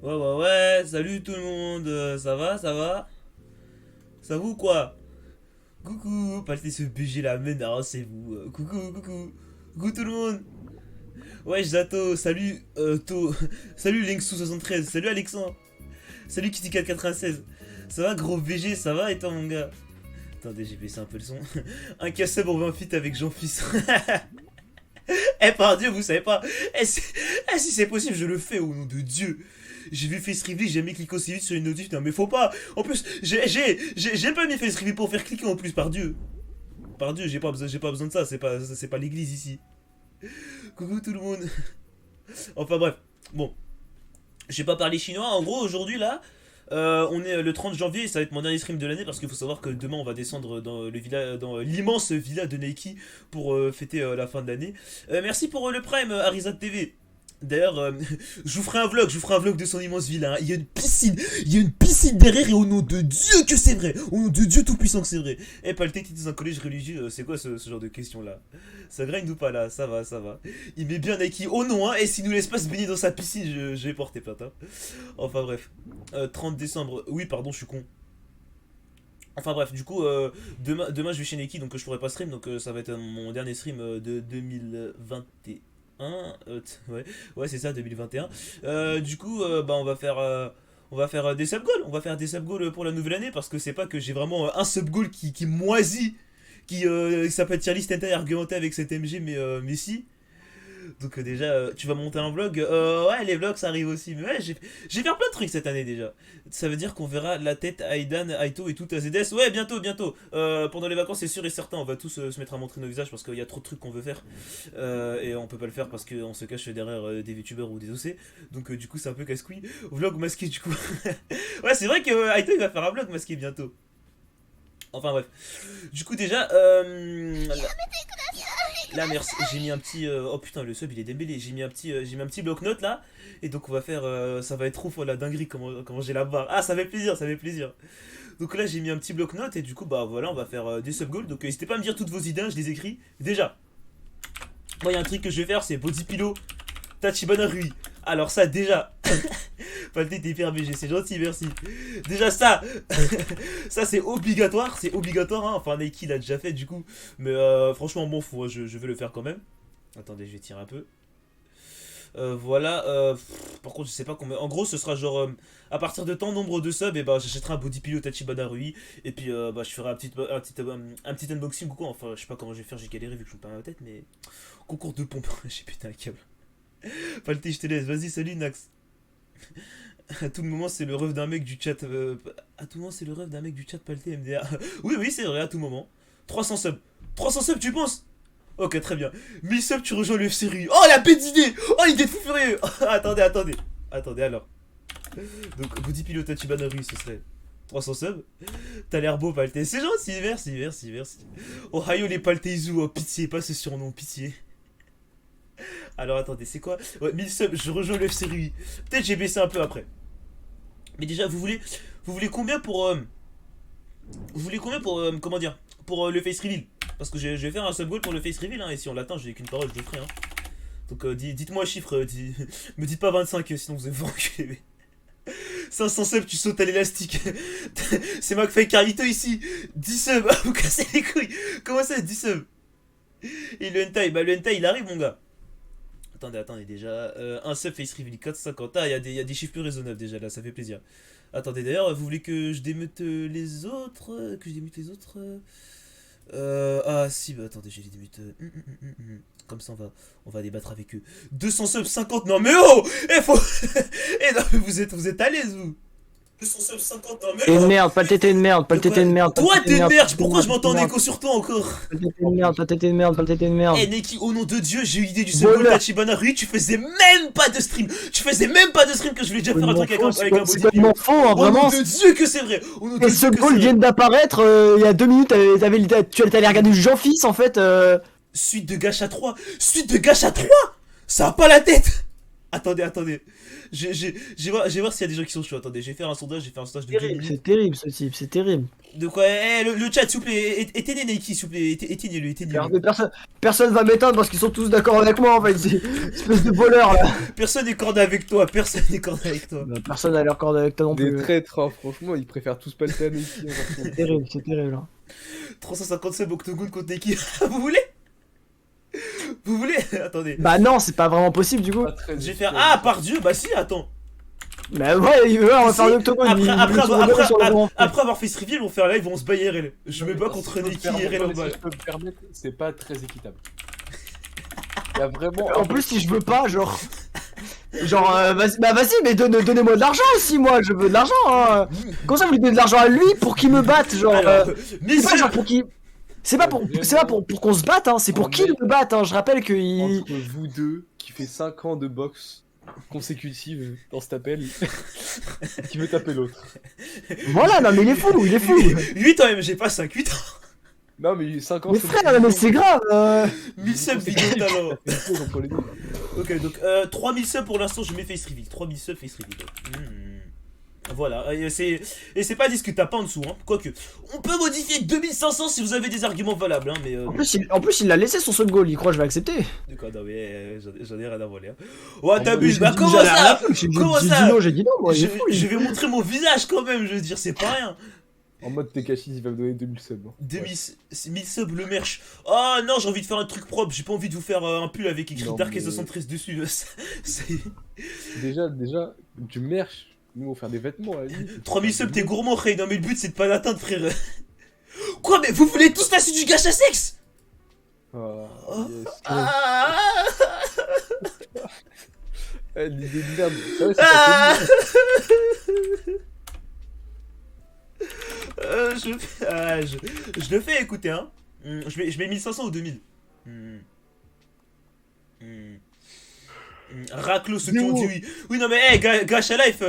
Ouais, salut tout le monde, ça va, ça va? Ça vous quoi? Coucou, partez ce BG là, mais non, c'est vous. Coucou tout le monde. Ouais, Zato, salut, salut Linksu73, salut Alexandre, salut Kitty496. Ça va gros BG, ça va et toi mon gars? Attendez, j'ai baissé un peu le son. Un casse pour 20 feats avec Jean-Fils. Eh, par Dieu, vous savez pas. Si c'est possible, je le fais au nom de Dieu. J'ai vu Face Reveal, j'ai jamais cliqué aussi vite sur une notif. Non, mais faut pas. En plus, j'ai pas mis Face Reveal pour faire cliquer en plus, par Dieu. Par Dieu, j'ai pas besoin de ça. C'est pas l'église ici. Coucou tout le monde. Enfin bref. Bon, j'ai pas parlé chinois. En gros, aujourd'hui là, on est le 30 janvier, ça va être mon dernier stream de l'année parce qu'il faut savoir que demain on va descendre dans le villa, dans l'immense villa de Nike pour fêter la fin de l'année. Merci pour le prime Arizat TV. D'ailleurs, je vous ferai un vlog de son immense villa. Hein. Il y a une piscine derrière et au nom de Dieu que c'est vrai. Au nom de Dieu tout puissant que c'est vrai. Eh, Palté, t'es dans un collège religieux, c'est quoi ce genre de question là? Ça grind ou pas là? Ça va, ça va. Il met bien Nike au nom, hein. Et s'il nous laisse pas se baigner dans sa piscine, je vais porter plainte. Hein. Enfin bref. 30 décembre. Oui, pardon, je suis con. Enfin bref, du coup, demain je vais chez Neki, donc je pourrai pas stream, donc ça va être mon dernier stream de 2021. Ouais, c'est ça, 2021. Du coup, bah on va faire des sub goals. On va faire des sub goals pour la nouvelle année parce que c'est pas que j'ai vraiment un sub goal qui moisit, qui s'appelle tier list et argumenté avec cet MG, mais si. Donc déjà, tu vas monter un vlog. Ouais, les vlogs ça arrive aussi. Mais ouais, j'ai fait plein de trucs cette année déjà. Ça veut dire qu'on verra la tête Aidan, Aito et tout à ZS. Ouais, bientôt, bientôt. Pendant les vacances, c'est sûr et certain, on va tous se mettre à montrer nos visages parce qu'il y a trop de trucs qu'on veut faire. Et on peut pas le faire parce qu'on se cache derrière des VTubers ou des OC. Donc du coup, c'est un peu casse-couille. Vlog masqué du coup. Ouais, c'est vrai que Aito il va faire un vlog masqué bientôt. Enfin bref. Du coup déjà, là merci, j'ai mis un petit, oh putain le sub il est démêlé, j'ai mis un petit bloc-notes là, et donc on va faire, ça va être trop la dinguerie comment j'ai la barre. Ah ça fait plaisir, ça fait plaisir. Donc là j'ai mis un petit bloc-notes et du coup bah voilà on va faire des sub goals, donc n'hésitez pas à me dire toutes vos idées, hein, je les écris. Déjà, moi il y a un truc que je vais faire c'est body pillow, Tachibana Rui. Alors ça déjà, Palté t'es hyper BG, c'est gentil, merci. Déjà ça, ça c'est obligatoire, hein. Enfin Nike l'a déjà fait du coup, mais franchement bon fou, hein, je vais le faire quand même. Attendez, je vais tirer un peu. Voilà, par contre je sais pas combien. En gros ce sera genre à partir de tant nombre de subs, et bah j'achèterai un body pillow Tachibana Rui, et puis bah je ferai un petit unboxing ou quoi. Enfin je sais pas comment je vais faire, j'ai galéré vu que je me perds ma tête, mais concours de pompe, j'ai pété un câble. Palté, je te laisse, vas-y, salut Nax. À tout moment, c'est le rêve d'un mec du chat. À tout moment, c'est le rêve d'un mec du chat Palté MDA. Oui, oui, c'est vrai, à tout moment. 300 subs. 300 subs, tu penses? Ok, très bien. 1000 subs, tu rejoins le FC Rui. Oh, la bête d'idée. Oh, il est fou furieux. Attendez. Attendez, alors. Donc, body pilot Tachibana Rui, ce serait 300 subs. T'as l'air beau, Palté. C'est gentil, merci. Ohio, les Paltéizou. Oh, pitié, pas ce surnom, pitié. Alors attendez, c'est quoi? Ouais, 1000 subs, je rejoins le FC Rui. Peut-être j'ai baissé un peu après. Mais déjà, vous voulez combien pour comment dire, pour le face reveal? Parce que je vais faire un sub goal pour le face reveal, hein, et si on l'atteint, j'ai qu'une parole, je le ferai. Hein. Donc dites-moi un chiffre, me dites pas 25, sinon vous êtes vous enculé. 500 subs, tu sautes à l'élastique. C'est McFly Carlito ici. 10 subs, vous cassez les couilles. Comment ça, 10 subs? Et le hentai, bah le hentai il arrive, mon gars. Attendez, déjà. Un sub face reveal 450. Ah, il y a des chiffres plus raisonnables déjà là, ça fait plaisir. Attendez, d'ailleurs, vous voulez que je démute les autres? Que je démute les autres? Ah, si, bah attendez, j'ai les démute. Comme ça, on va débattre avec eux. 200 subs, 50. Non, mais oh! Eh, faut. Eh, non, mais vous êtes à l'aise, vous! 200 subs, 50. Non, mais T'es une oh! merde, pas t'étais une merde, pas t'étais une merde. Toi, t'es une merde! Pourquoi je m'entends en écho sur toi encore? Pas t'étais une merde, pas t'étais une merde, pas t'étais une merde. Eh Neki, au nom de Dieu, j'ai eu l'idée du second Tachibana Rui, tu faisais même pas de stream! Tu faisais même pas de stream que je voulais déjà faire un truc avec un body. C'est complètement faux, hein, vraiment. Au nom de Dieu que c'est vrai! Au nom de Les Dieu que secondes c'est viennent vrai! d'apparaître il y a 2 minutes, tu allais regarder Jean-Fils en fait. Suite de Gacha 3! Suite de Gacha 3! Ça a pas la tête! Attendez. Je vais voir s'il y a des gens qui sont chauds. Attendez, je vais faire un sondage, de 2 minutes. C'est terrible ce type, c'est terrible. De quoi le chat, s'il vous plaît, éteignez Nike, s'il vous plaît, éteignez-le, éteignez-le. Personne va m'éteindre parce qu'ils sont tous d'accord avec moi en fait. Espèce de voleur là. Personne n'est cordé avec toi, personne n'est cordé avec toi. Personne n'a l'air cordé avec toi non Des plus. traîtres, hein, franchement, ils préfèrent tous palter à Nike. C'est terrible. Hein. 357 Octogone contre Nike. Vous voulez? Vous voulez? Attendez. Bah non, c'est pas vraiment possible du coup. Je vais faire. Ah, par Dieu, bah si, attends. Bah ouais, on va Si, faire un octogone. Après avoir fait ce reveal, on va faire live, on se bat IRL. Je me bats contre Nike IRL en bas. Si je peux me permettre, c'est pas très équitable. Il y a vraiment. En plus, si je veux pas, genre. Vas-y, mais donnez-moi de l'argent aussi, moi, je veux de l'argent. Hein. Comment ça, vous lui donnez de l'argent à lui pour qu'il me batte, genre. Mais c'est pas genre pour qu'il. C'est pas pour qu'on se batte, hein, c'est pour qu'il me batte, hein. Je rappelle que Entre vous deux, qui fait 5 ans de boxe consécutive dans cet appel, qui veut taper l'autre. Voilà, non mais il est fou. 8 ans j'ai pas 5, 8 ans. Non mais 5 ans. Mais frère, mais c'est grave. 1000 subs vidéo talent. Ça fait une pause entre les deux. Ok, donc 3000 subs pour l'instant, je mets face reveal. 3000 subs face reveal. Voilà, et c'est pas discutable, pas en dessous, hein. Quoique, on peut modifier 2500 si vous avez des arguments valables, hein, mais... En plus, il l'a laissé son sub goal, il croit que je vais accepter. De quoi, non mais j'en ai rien à voler, hein. Ouais, t'abuses, bah comment ça? Comment ça? J'ai dit non, moi, je vais montrer mon visage quand même, je veux dire, c'est pas rien. En mode Tekashi, il va me donner 2000 subs. 1000 subs le merch. Oh non, j'ai envie de faire un truc propre, j'ai pas envie de vous faire un pull avec écrit Dark73 dessus. Déjà, du merch. Nous, on va faire des vêtements à lui. 3000 subs, t'es gourmand, Ray. Non, mais le but, c'est de pas l'atteindre, frère. Quoi, mais vous voulez tous lâcher du gacha sexe? L'idée de merde. C'est pas je le fais, écoutez, hein. Je mets 1500 ou 2000. Raclo, ceux qui ont dit oui. Oui, non, mais hey, Gacha Life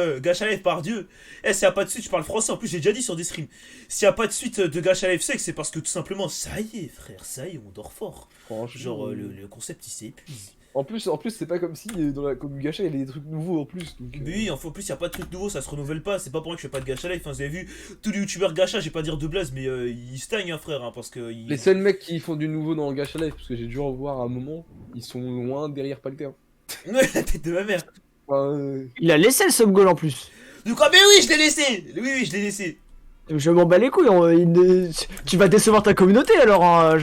par Dieu. S'il y a pas de suite, je parle français. En plus, j'ai déjà dit sur des streams. S'il y a pas de suite de Gacha Life Sex, c'est parce que tout simplement, ça y est, frère, ça y est, on dort fort. Franchement. Genre, le concept il s'épuise. En plus, c'est pas comme si dans la commune Gacha il y avait des trucs nouveaux en plus. Donc, oui, en plus, il y a pas de trucs nouveaux, ça se renouvelle pas. C'est pas pour rien que je fais pas de Gacha Life. Hein, vous avez vu, tous les youtubeurs Gacha, j'ai pas dire de blaze, mais ils stagnent, hein, frère, hein, parce que. Les seuls mecs qui font du nouveau dans Gacha Life, parce que j'ai dû en voir à un moment, ils sont loin derrière Palter. Ouais, la tête de ma mère. Il a laissé le sub goal en plus. De quoi? Mais oui, je l'ai laissé. Oui, je l'ai laissé. Je m'en bats les couilles. Tu vas décevoir ta communauté alors. Hein,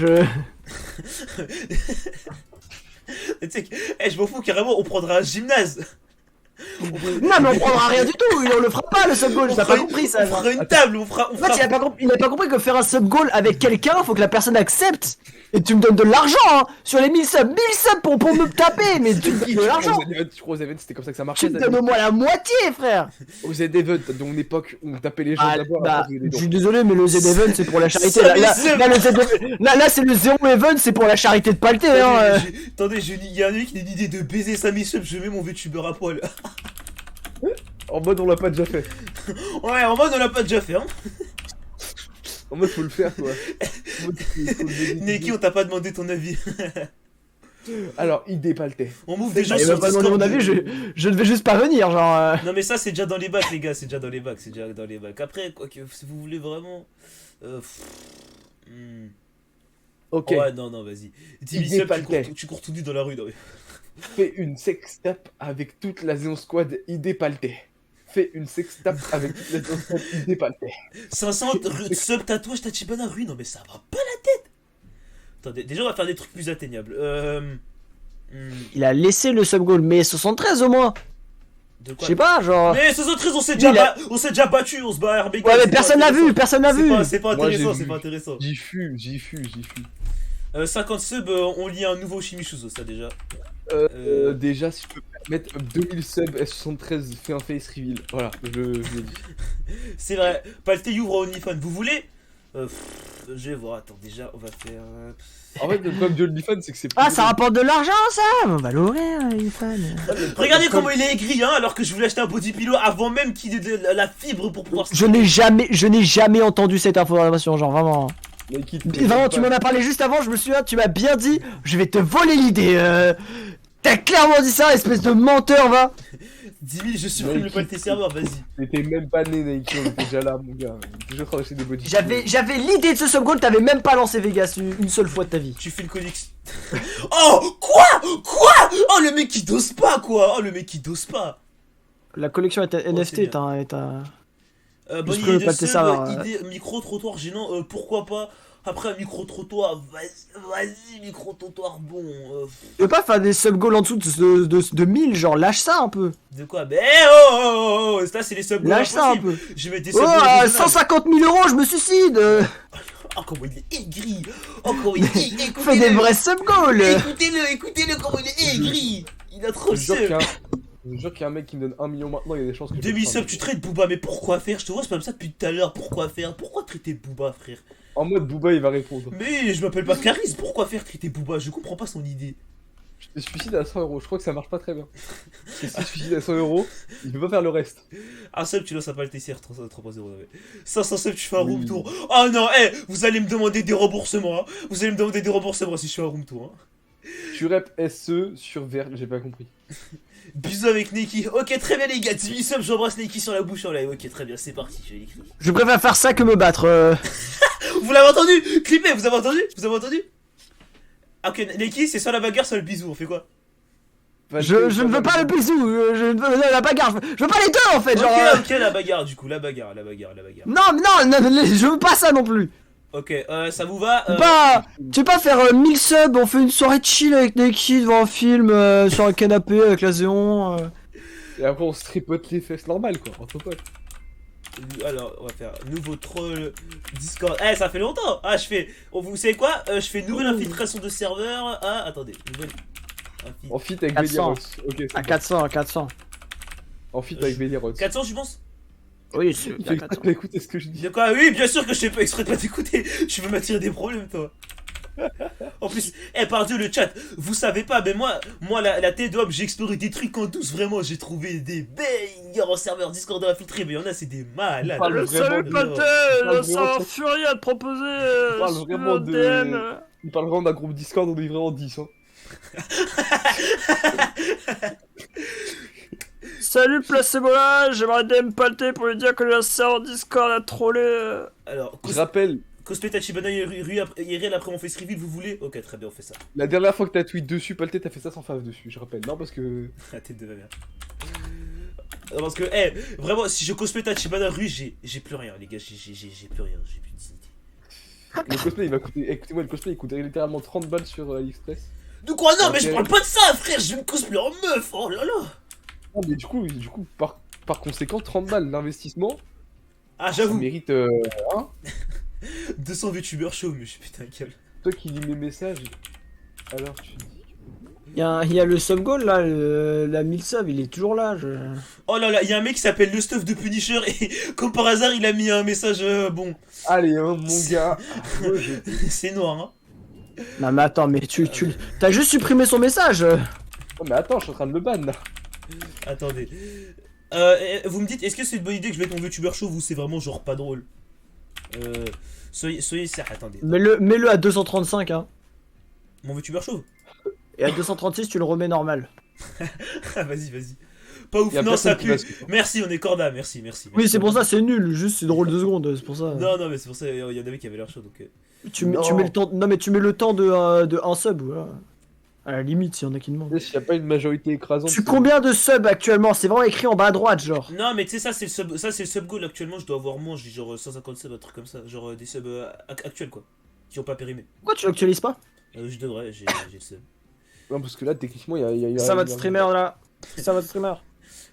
Tu sais que, je m'en fous carrément, on prendra un gymnase. Non mais on prendra rien du tout, on le fera pas le sub goal, t'as pas compris ça. On fera une table, on fera... En fait, il a pas compris que faire un sub goal avec quelqu'un, faut que la personne accepte. Et tu me donnes de l'argent, hein, sur les 1000 subs pour me taper, mais tu me donnes de l'argent. Tu crois aux events, c'était comme ça que ça marchait. Tu me donnes au moins la moitié, frère. Aux Z-Event, dans mon époque, on tapait les gens d'abord. Je suis désolé, mais le Z-Event c'est pour la charité. Là, c'est le 0 Event, c'est pour la charité de Palté, hein. Attendez, il y a un mec qui a une idée de baiser Samy Sub, je mets mon VTuber à poil. En mode on l'a pas déjà fait. Ouais, en mode on l'a pas déjà fait, hein. En mode faut le faire, quoi. Neki, on t'a pas demandé ton avis. Alors, idée Paltais. On m'ouvre des gens sur Discord. Il m'a pas demandé mon avis, je ne vais juste pas venir, genre. Non mais ça c'est déjà dans les bacs, les gars, c'est déjà dans les bacs. Après, quoi que si vous voulez vraiment... Ok. Ouais, non, vas-y. Idée Paltais. Tu cours tout nu dans la rue, non mais... Fais une sextape avec toute la Zéon Squad idée Paltais. Fais une sextape avec toute la Zéon Squad idée Paltais. 500 sub tatouage Tachibana, oui, non mais ça va pas la tête. Attendez, déjà on va faire des trucs plus atteignables. Il a laissé le sub goal, mais 73 au moins. Je sais pas, genre. Mais 73 on s'est déjà battu, on se bat à RBK. Ouais, mais personne l'a vu. C'est pas intéressant, J'y fus. 50 subs, on lit un nouveau Shimichuzo, ça déjà. Déjà, si je peux mettre 2000 subs, S73 fait un face reveal. Voilà, je le dis. C'est vrai, Palté ouvre OnlyFans, vous voulez? Je vais voir, attends, déjà, on va faire... En fait, le problème de OnlyFans, c'est que c'est... Ah, ça rapporte de l'argent, ça. On va l'ouvrir, OnlyFans. Regardez comment il est aigri, hein, alors que je voulais acheter un body pillow avant même qu'il ait de la fibre pour pouvoir... Je n'ai jamais entendu cette information, genre, vraiment. Vraiment, tu m'en as parlé juste avant, je me souviens, tu m'as bien dit, je vais te voler l'idée. T'as clairement dit ça, espèce de menteur, va. 10 000, je supprime le Palté serveur, vas-y. T'étais même pas né, Nike, on était déjà là, mon gars. On était toujours en train d'acheter des body. J'avais l'idée de ce sub goal, t'avais même pas lancé Vegas une seule fois de ta vie. Tu fais une connexion. Oh, quoi? Oh, le mec qui dose pas, quoi. Oh, le mec qui dose pas. La collection NFT c'est est un... Bonne Je idée peux de pas te sub, savoir, idée micro-trottoir gênant, pourquoi pas. Après un micro-trottoir, vas-y, micro-trottoir, bon. Tu veux pas faire des sub goals en dessous de 1000, genre lâche ça un peu. De quoi? Mais oh, ça c'est les sub Lâche ça un peu. Je vais mettre des Oh, sub à 150 000 euros, je me suicide. Oh, comment il est aigri. Oh, comment il est aigri. Fais des vrais sub goals. Écoutez-le, comment il est aigri. Il a trop Je jure sub. qu'il y a un mec qui me donne 1 million maintenant, il y a des chances que je Demi-sub, tu traites Booba, mais pourquoi faire? Je te vois, c'est comme ça depuis tout à l'heure. Pourquoi faire? Pourquoi traiter Booba, frère? En mode Booba, il va répondre. Mais je m'appelle pas Caris, pourquoi faire traiter Booba? Je comprends pas son idée. Je te suicide à 100 euros, je crois que ça marche pas très bien. Si tu suicides à 100 euros, il peut pas faire le reste. Un sub, tu lances un Palté CR 3.0. 500 sub, tu fais un room Oui. tour. Oh non, vous allez me demander des remboursements. Hein. Vous allez me demander des remboursements si je fais un room tour. Hein. Tu rep SE sur vert, j'ai pas compris. Bisous avec Neki. Ok, très bien les gars, 10 000 subs, j'embrasse Neki sur la bouche en live. Ok, très bien, c'est parti, je vais l'écrire. Je préfère faire ça que me battre. Vous l'avez entendu? Clippez, vous avez entendu? Vous avez entendu? Ok, Neki, c'est soit la bagarre, soit le bisou, on fait quoi? Je ne veux pas le bisou, je ne veux la bagarre, je veux pas les deux en fait, Ok, genre. ok, la bagarre du coup, la bagarre. Non, je veux pas ça non plus. Ok, ça vous va? Tu veux pas faire 1000 subs, on fait une soirée chill avec Neki devant un film sur un canapé avec la Zéon. Et après on se tripote les fesses normal quoi, entre potes. Alors, on va faire nouveau troll Discord. Ça fait longtemps. Vous savez quoi? Je fais nouvelle infiltration de serveur. Ah, attendez, nouvelle. En fit avec 400. Béliros. Ok, c'est À bon. 400. En fit avec Béliros. 400, je pense? Oui, c'est Il fait exprès de pas écouter ce que je dis. De quoi? Oui, bien sûr que je fais pas exprès de pas t'écouter. Tu veux m'attirer des problèmes, toi. En plus, par Dieu, le chat, vous savez pas, mais moi la T-Dop, j'ai exploré des trucs en douce, vraiment, j'ai trouvé des bangers en serveur Discord infiltré, mais il y en a, c'est des malades. parle vraiment Salut de- Pathé, parle ça vraiment un de- furie à te proposer. parle vraiment de- Il parle vraiment d'un groupe Discord, on est vraiment 10 hein. Salut Placebola, j'aimerais DM Pathé pour lui dire que le serveur Discord a trollé. Alors, Je rappelle, cosplay Tachibana IRL, après on fait ce reveal, vous voulez? Ok, très bien, on fait ça. la dernière fois que t'as tweet dessus, Palté, t'as fait ça sans fave dessus, je rappelle. Non, parce que. La tête de ma mère. Non, parce que, vraiment, si je cosplay Tachibana Rue, j'ai plus rien, les gars, j'ai plus rien, j'ai plus de dignité. Le cosplay il va coûter. Écoutez-moi, le cosplay il coûterait littéralement 30 balles sur AliExpress. De quoi? Non, mais Ok. je parle pas de ça, frère, je vais me cosplay en meuf, oh là là. Non, mais du coup par conséquent, 30 balles d'investissement, Ah, ça j'avoue, mérite. 200 VTubers chauds, mais je putain, gueule. Toi qui lis mes messages, alors tu dis. Il y a le sub goal là, la 1000 sub, il est toujours là. Oh là là, il y a un mec qui s'appelle le stuff de Punisher et comme par hasard il a mis un message bon. Allez, hein, mon gars. Rejeté. C'est noir hein. Non mais attends, mais t'as juste supprimé son message. Oh, mais attends, je suis en train de le ban là. Attendez. Vous me dites, est-ce que c'est une bonne idée que je mette mon VTuber chauve ou c'est vraiment genre pas drôle? Soyez ça, attendez. Mets-le à 235 hein. Mon VTuber chauve? Et à 236 tu le remets normal. Ah vas-y. Pas ouf, Y a non ça personne qui va pue. se- Merci, on est corda, merci. Oui c'est pour ça, c'est nul, juste c'est drôle 2 secondes, c'est pour ça. Non mais c'est pour ça, il y en avait qui avaient l'air chaud donc. Tu mets le temps, non mais tu mets le temps de un sub, voilà. À la limite, s'il y en a qui demandent. S'il n'y a pas une majorité écrasante. Tu combien de subs actuellement? C'est vraiment écrit en bas à droite, genre. Non mais tu sais ça c'est le sub goal actuellement, je dois avoir moins, j'ai genre 150 subs, un truc comme ça, genre des subs actuels quoi, qui ont pas périmé. Pourquoi tu l'actualises pas? Je devrais, j'ai le sub. Non, parce que là, techniquement, il y a. Ça va de streamer là. Ça va de streamer.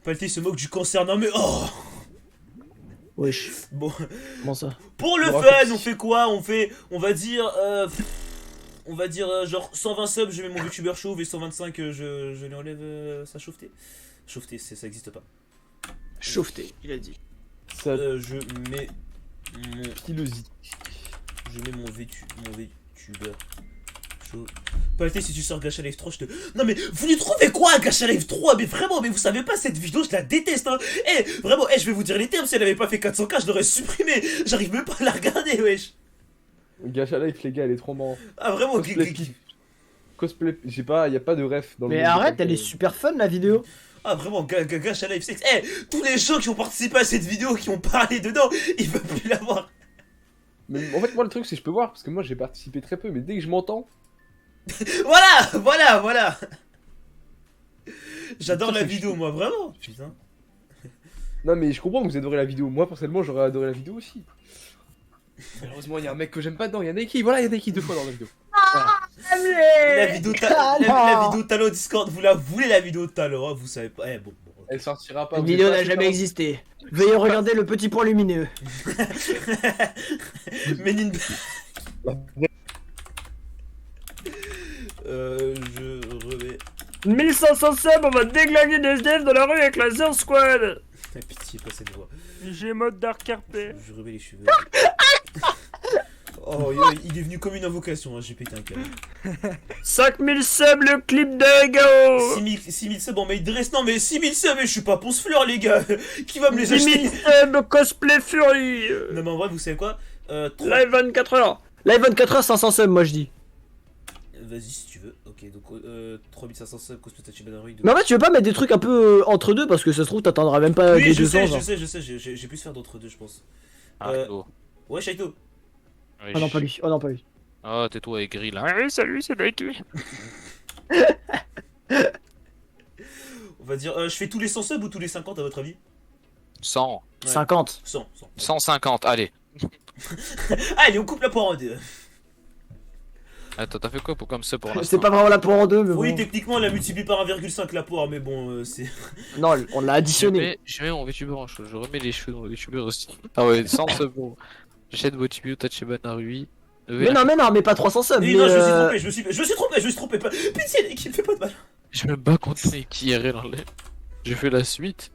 Palté se moque du cancer, non mais oh. Wesh, Bon, comment ça? pour le Bon, fun, raccourci. on fait quoi? On va dire genre 120 subs, je mets mon youtubeur chauve et 125 je lui enlève sa chauveté. Chauveté, ça existe pas. Chauveté, il a dit. Ça Je mets mon Kilosi. mon VTuber chaud. Palté, si tu sors Gacha Live 3, je te. Non mais vous lui trouvez quoi Gacha Live 3? Mais vraiment, mais vous savez pas, cette vidéo, je la déteste hein. Vraiment, je vais vous dire les termes, si elle avait pas fait 400K, je l'aurais supprimé. J'arrive même pas à la regarder, wesh. Gacha Life, les gars, elle est trop marrant. Ah vraiment, Cosplay kiff. cosplay. J'ai pas, y a pas de ref dans le Mais monde de arrête, Paltais. elle est super fun la vidéo. Ah vraiment, Gacha Live Sex. Tous les gens qui ont participé à cette vidéo, qui ont parlé dedans, ils veulent plus la voir. Mais en fait, moi, le truc, c'est que je peux voir parce que moi, j'ai participé très peu, mais dès que je m'entends. Voilà. J'adore la vidéo, moi, vraiment. Putain. Non, mais je comprends que vous adorez la vidéo. Moi, personnellement, j'aurais adoré la vidéo aussi. Malheureusement, il y a un mec que j'aime pas dedans. Il y a Neki. Voilà, il y a Neki 2 fois dans la vidéo. La vidéo, la vidéo talent Discord, vous la voulez la vidéo de talent, vous savez pas. Bon. Elle sortira pas. Cette vous vidéo êtes pas n'a assez jamais talent- existé. Veuillez regarder le petit point lumineux. Men je remets. 1500 subs, on va déglinguer des SDF dans la rue avec la Zero Squad. Ah, pitié, pas cette voix. J'ai mode Dark RP. Je remets les cheveux. Oh, il est venu comme une invocation, hein, j'ai pété un câble. 5000 subs le clip de Gao. 6000 subs en mail dress. Non, mais 6000 subs, mais je suis pas Ponce Fleur, les gars. Qui va me les 10 000 acheter? subs cosplay Fury. Non, mais en vrai, vous savez quoi? Live 24h. Live 24h 500 subs, moi je dis. Vas-y, si tu veux. Ok, donc 3500 subs, cosplay Tachibana Rui. Mais en fait, tu veux pas mettre des trucs un peu entre deux parce que ça se trouve, t'attendras même pas Oui, les je 200. sais, genre. je sais, j'ai pu se faire d'entre deux, je pense. Ah, Ouais, Shaito. oui, Oh non, pas lui. Oh non, pas lui. Oh, tais-toi avec gris là. Ah oui, salut, c'est Nike. On va dire, je fais tous les 100 subs ou tous les 50 à votre avis? 100. Ouais. 50. 100. 150, allez. Allez, on coupe la poire en deux. Attends, t'as fait quoi pour comme ça pour l'instant? C'est pas vraiment la poire en deux, mais Oui, bon. techniquement, on l'a multiplié par 1,5 la poire, mais bon, c'est. Non, on l'a additionné. Je mets mon VTuber en chose, je remets les cheveux dans le VTuber aussi. Ah ouais, 100 subs bon. J'achète VTuber, Tachibana Rui. Mais non, mais pas 300 subs. Oui, mais, non, je me suis trompé. Pitié, qui me fait pas de mal. Je me bats contre les qui IRL en l'air. Je fais la suite.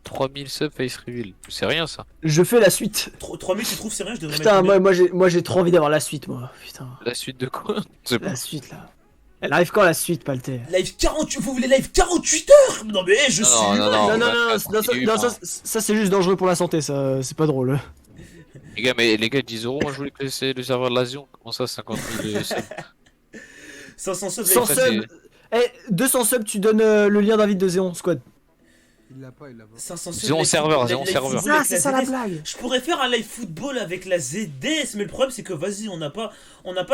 3000 subs face reveal. C'est rien ça. Je fais la suite. 3000, tu trouves, c'est rien, je devrais Putain, mettre. moi j'ai trop envie d'avoir la suite, moi. Putain. La suite de quoi? C'est pas. La suite là. Elle arrive quand la suite, Paltais? Live 48, vous voulez live 48 heures? Non, mais je Non, suis. non, humain. Non, non, bah, non, bah, continue, non, enfin. ça c'est juste dangereux pour la santé, ça, c'est pas drôle. Les gars, mais les gars, 10 euros, moi je voulais que c'est le serveur de l'Asion. Comment ça, 50 000 subs? 500 subs, 100 live. ça, subs. Eh, 200 subs, tu donnes le lien d'invite de Zéon Squad. Il l'a pas, il l'a pas. 500 subs. Zéro live serveur, football, zéro live serveur. football Ah, avec c'est la ça la ZDS. blague. Je pourrais faire un live football avec la ZDS, mais le problème c'est que vas-y, on n'a pas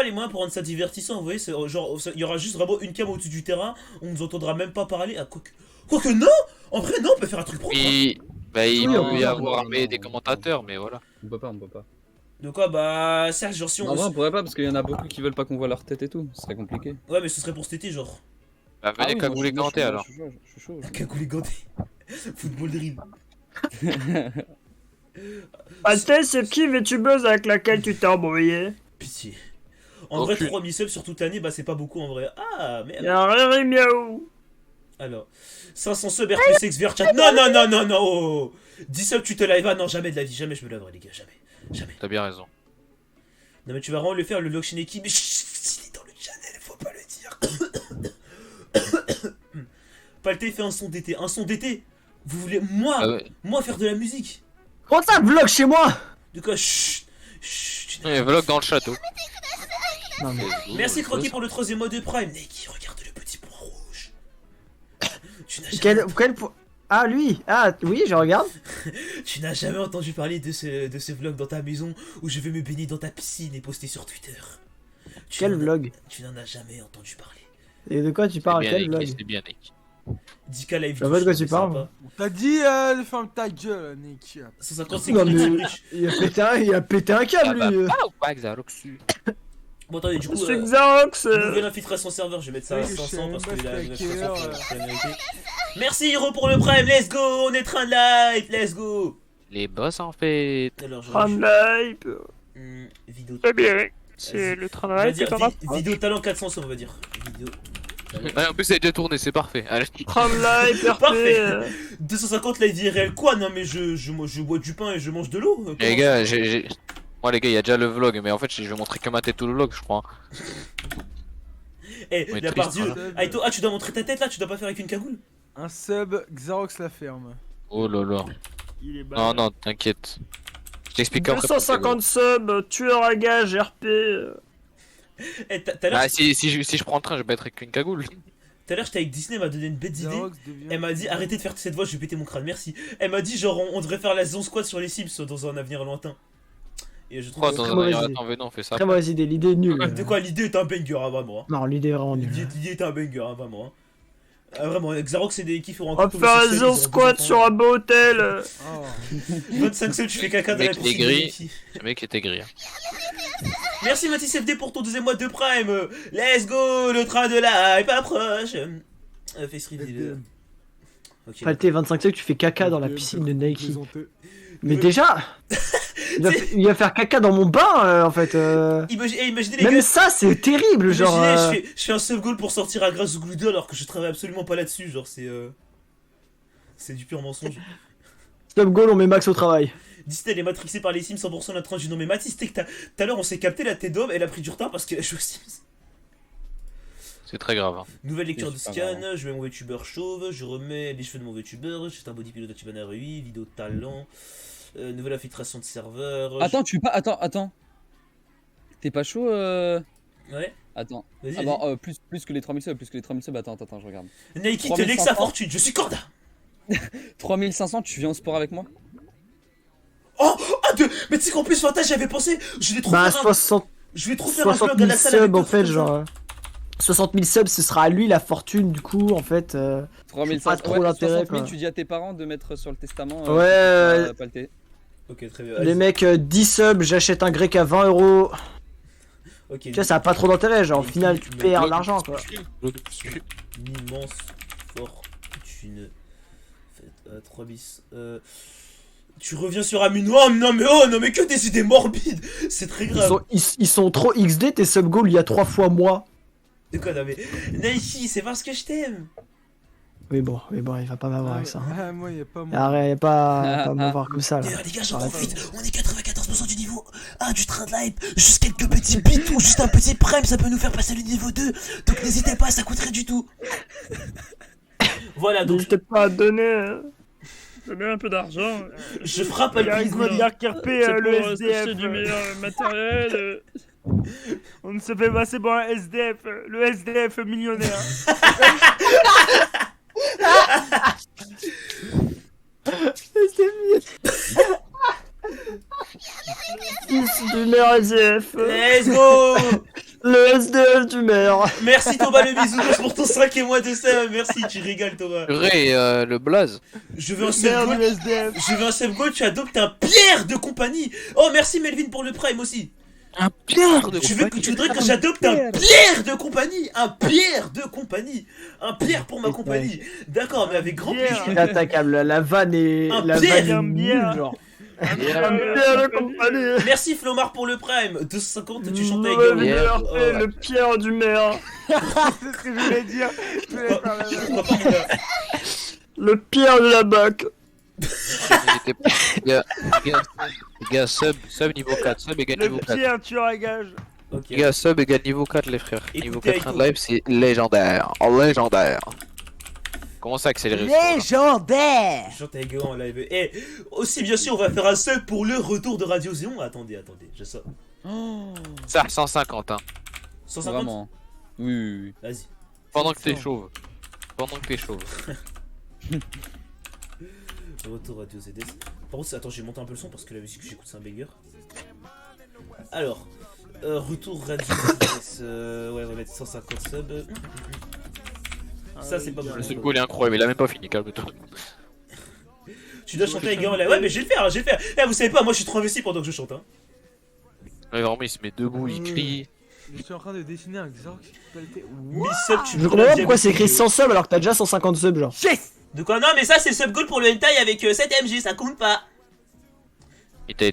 les moyens pour rendre ça divertissant. Vous voyez, c'est genre, il y aura juste vraiment une cam au-dessus du terrain, on nous entendra même pas parler. Ah, quoique non, en vrai, non, on peut faire un truc propre. Hein. Et... Bah, il Oui, peut on y peut- avoir non, mais non, des non, commentateurs, mais voilà. On peut pas. De quoi, bah, Serge, genre si on. En vrai, on pourrait pas parce qu'il y en a beaucoup qui veulent pas qu'on voit leur tête et tout. Ce serait compliqué. Ouais, mais ce serait pour cet été, genre. Bah, venez oui, cagouler moi, je ganté suis chaud, alors. Je suis chaud. Cagoulé ganté. Football de rime. Paltais, c'est qui VTubeuse avec laquelle tu t'es embrouillé? Pitié. En vrai, Aucune. 3000 subs sur toute l'année, bah c'est pas beaucoup en vrai. Ah, merde. Y'a un Riri Miaou. Alors, 500 subs RP6 VR chat. Non, non, non, non, non. Oh. 10 subs, tu te live. Ah non, jamais de la vie. Jamais je me lèverai, les gars. Jamais. Jamais. T'as bien raison. Non, mais tu vas vraiment le faire, le log Shineki. Mais s'il est dans le channel, faut pas le dire. Paltais fait un son d'été. Un son d'été. Vous voulez, moi, Ah ouais. moi faire de la musique. Comment ça, vlog chez moi? De quoi? Chut. Chut. Ouais, vlog dans le château. Non, mais... Merci Croquis pour le 3ème mois de Prime. Neki, regarde le petit point rouge. Tu n'as jamais, Quel po- Ah, lui. Ah, oui, je regarde. tu n'as jamais entendu parler de ce vlog dans ta maison où je vais me baigner dans ta piscine et poster sur Twitter. Quel vlog? Tu n'en as jamais entendu parler. Et de quoi tu C'est parles? bien Quel Nick, vlog? c'est bien Nick. 10K live. Je vois de quoi tu c'est parles, sympa. On t'a dit de ferme ta gueule, Nick. 150 c'est Non, cool, mais riche. il a pété un câble, lui. ou pas Xaroxu? Bon, attendez, du coup, C'est Xarox. nouvelle infiltration serveur, je vais mettre ça à Oui, je 500 sais parce même que pas la c'est à nouvelle quelle infiltration, heure, c'est la vérité. Merci Hiro pour le Prime, let's go, on est train de live, let's go. Les boss en fait. Alors, je Tram live. vidéo. Très bien. Vas-y. C'est le train On va live dire qui t'en vidéo talent 400, on va dire. Vidéo. Ouais, en plus, ça a déjà tourné, c'est parfait. Allez. Tram live, RP. Parfait. 250 live IRL, quoi? Non, mais je bois du pain et je mange de l'eau. Comment Les gars, moi, les gars, il y a déjà le vlog, mais en fait, je vais montrer que ma tête tout le vlog, je crois. Eh, Ouais, la triste, part Dieu. voilà. Aito, ah, tu dois montrer ta tête là, tu dois pas faire avec une cagoule? Un sub, Xarox la ferme. Oh là là. Il est Non, non, t'inquiète. Je t'explique après. 250 subs, tueur à gage, RP. Eh, tout à l'heure, Ah, si je prends le train, je vais pas être avec une cagoule. j'étais avec Disney, elle m'a donné une bête d'idée. Xarox devient- Elle m'a dit arrêtez de faire cette voix, je vais péter mon crâne, merci. Elle m'a dit genre on devrait faire la zone squad sur les Sims dans un avenir lointain. Et je trouve Quoi, que- dans très un mauvaise ailleurs, idée. attends, venez, on fait ça. Très mauvaise idée, l'idée est nulle. De quoi l'idée est un banger, hein, vraiment. Hein. Non, l'idée est vraiment nulle. L'idée est un banger, hein, vraiment. Hein. Vraiment, Xarox c'est des qui feront On va faire un zone squat sur un beau hôtel. Oh. 25 secondes, tu fais caca dans Le la mec, il est piscine. gris. Mickey. Le mec était gris. Hein. Merci Mathis FD pour ton deuxième mois de Prime. Let's go, le train de la hype approche. Face reveal. FDM. Ok. Falté 25 secondes, tu fais caca dans la FDM, piscine de Nike. présenté. Mais déjà, il va faire caca dans mon bain en fait. Imaginez les Même gars. ça, c'est terrible, genre. Imaginez, je fais un sub goal pour sortir à grâce au Gloodle alors que je travaille absolument pas là-dessus. Genre, c'est du pur mensonge. Stop goal, on met Max au travail. Disney, elle est matrixée par les Sims 100% la tranche du nom. Mais Mathis, c'était que tout à l'heure on s'est capté la tête d'homme, elle a pris du retard parce qu'elle a joué aux Sims. C'est très grave. Hein. Nouvelle lecture de C'est scan, super je mets mon VTuber chauve, je remets les cheveux de mon VTuber, j'ai un body pilot Tachibana RUI, vidéo talent, nouvelle infiltration de serveur. Attends, tu pas. Attends. T'es pas chaud Ouais, Attends. vas-y. Ah Vas-y. bon, plus que les 3000 subs, attends, je regarde. Nike te 3500. lègue sa fortune, je suis Corda. 3500, tu viens au sport avec moi? Oh, mais tu sais qu'en plus, Fanta, j'avais pensé, je vais trop Bah, faire 60 je vais trop faire un 60 vlog à 000 la salle avec subs en d'autres fait, comme ça. genre. 60 000 subs, ce sera à lui la fortune du coup, en fait. 3500. Pas trop l'intérêt, 60 000, quoi. tu dis à tes parents de mettre sur le testament. Ouais, pas le thé. Ok, très bien. Les allez. mecs, 10 subs, j'achète un grec à 20 euros. Ok, Tu vois, ça a pas trop d'intérêt, genre au Et final, tu tu mets perds Claude l'argent quoi. une immense fortune. Faites 3 bis. Tu reviens sur Amino. Oh non, mais que des idées morbides. C'est très grave. Ils sont trop XD, tes sub goals il y a 3 fois moi. De quoi, non mais. Nike, c'est parce que je t'aime. Mais bon, il va pas m'avoir avec ça. Hein. Ah, moi, y a pas moi. Arrête, pas m'avoir comme ça là. D'ailleurs, les gars, j'en Arrête. profite. On est 94% du niveau 1 du train de la hype. Juste quelques petits bits ou juste un petit prime, ça peut nous faire passer le niveau 2. Donc n'hésitez pas, ça coûterait du tout. Voilà, donc N'hésitez pas à donner. Donner un peu d'argent. je frappe à Charisme le Dark RP, C'est le pour SDF. s'acheter du meilleur matériel. On ne se fait passer pour un SDF, le SDF millionnaire. Fils du maire SDF. Let's go. Le SDF du maire. Merci Thomas le bisounours pour ton 5e mois de ça. Merci, tu régales Thomas. Ré, le blaze. Je veux un sub Merde, goal. le SDF. Je veux un sub goal, tu adoptes un Pierre de compagnie. Oh merci Melvin pour le prime aussi. Un pierre de Tu voudrais que j'adopte un Pierre de compagnie. Un Pierre de compagnie. Un Pierre pour ma compagnie. D'accord, mais avec grand Pierre. plaisir. Inattaquable, la vanne est. Un La Pierre, vanne est un nulle, Pierre. genre. Un Pierre de compagnie. Merci Flomar pour le prime. 250, tu chantes avec Ouais, Gabriel. mais Oh, c'est le Pierre du maire. C'est ce que je voulais dire. Je voulais faire la- je crois pas qu'il a- Le Pierre de la BAC. N'hésitez pas. Les gars, sub niveau 4, sub égale Le niveau 4. Pierre tueur à gage. Ok. Les gars, sub égale niveau 4 les frères. Écoutez, Niveau 4 avec de live c'est légendaire. Oh légendaire. Comment ça accélérer le score, Légendaire. Je chante avec Gabriel en live. Et aussi, bien sûr, on va faire un sub pour le retour de Radio Zéon. Attendez, je sors. Oh, Ça 150 hein. 150. vraiment. Oui. Vas-y. Pendant que t'es chauve. Pendant que t'es chauve. Retour Radio ZS. Par contre, attends, j'ai monté un peu le son parce que la musique que j'écoute c'est un banger. Alors, retour Radio ZS. Ouais, on va mettre 150 subs. Ça, c'est pas bon. Le sub goal est incroyable, il a même pas fini, calme-toi. Tu dois chanter avec Gabriel en live. Ouais, mais je vais le faire, je vais le faire. Eh, vous savez pas, moi je suis trop investi pendant que je chante. Hein. Ouais, vraiment, il se met debout, il crie. Je suis en train de dessiner un Xarox qui peut 1000 subs, tu Je me comprends pas donnes pourquoi c'est écrit diabète. 100 subs alors que t'as déjà 150 subs, genre. De quoi? Non, mais ça, c'est le sub goal pour le hentai avec 7 MG, ça compte pas. Il t'a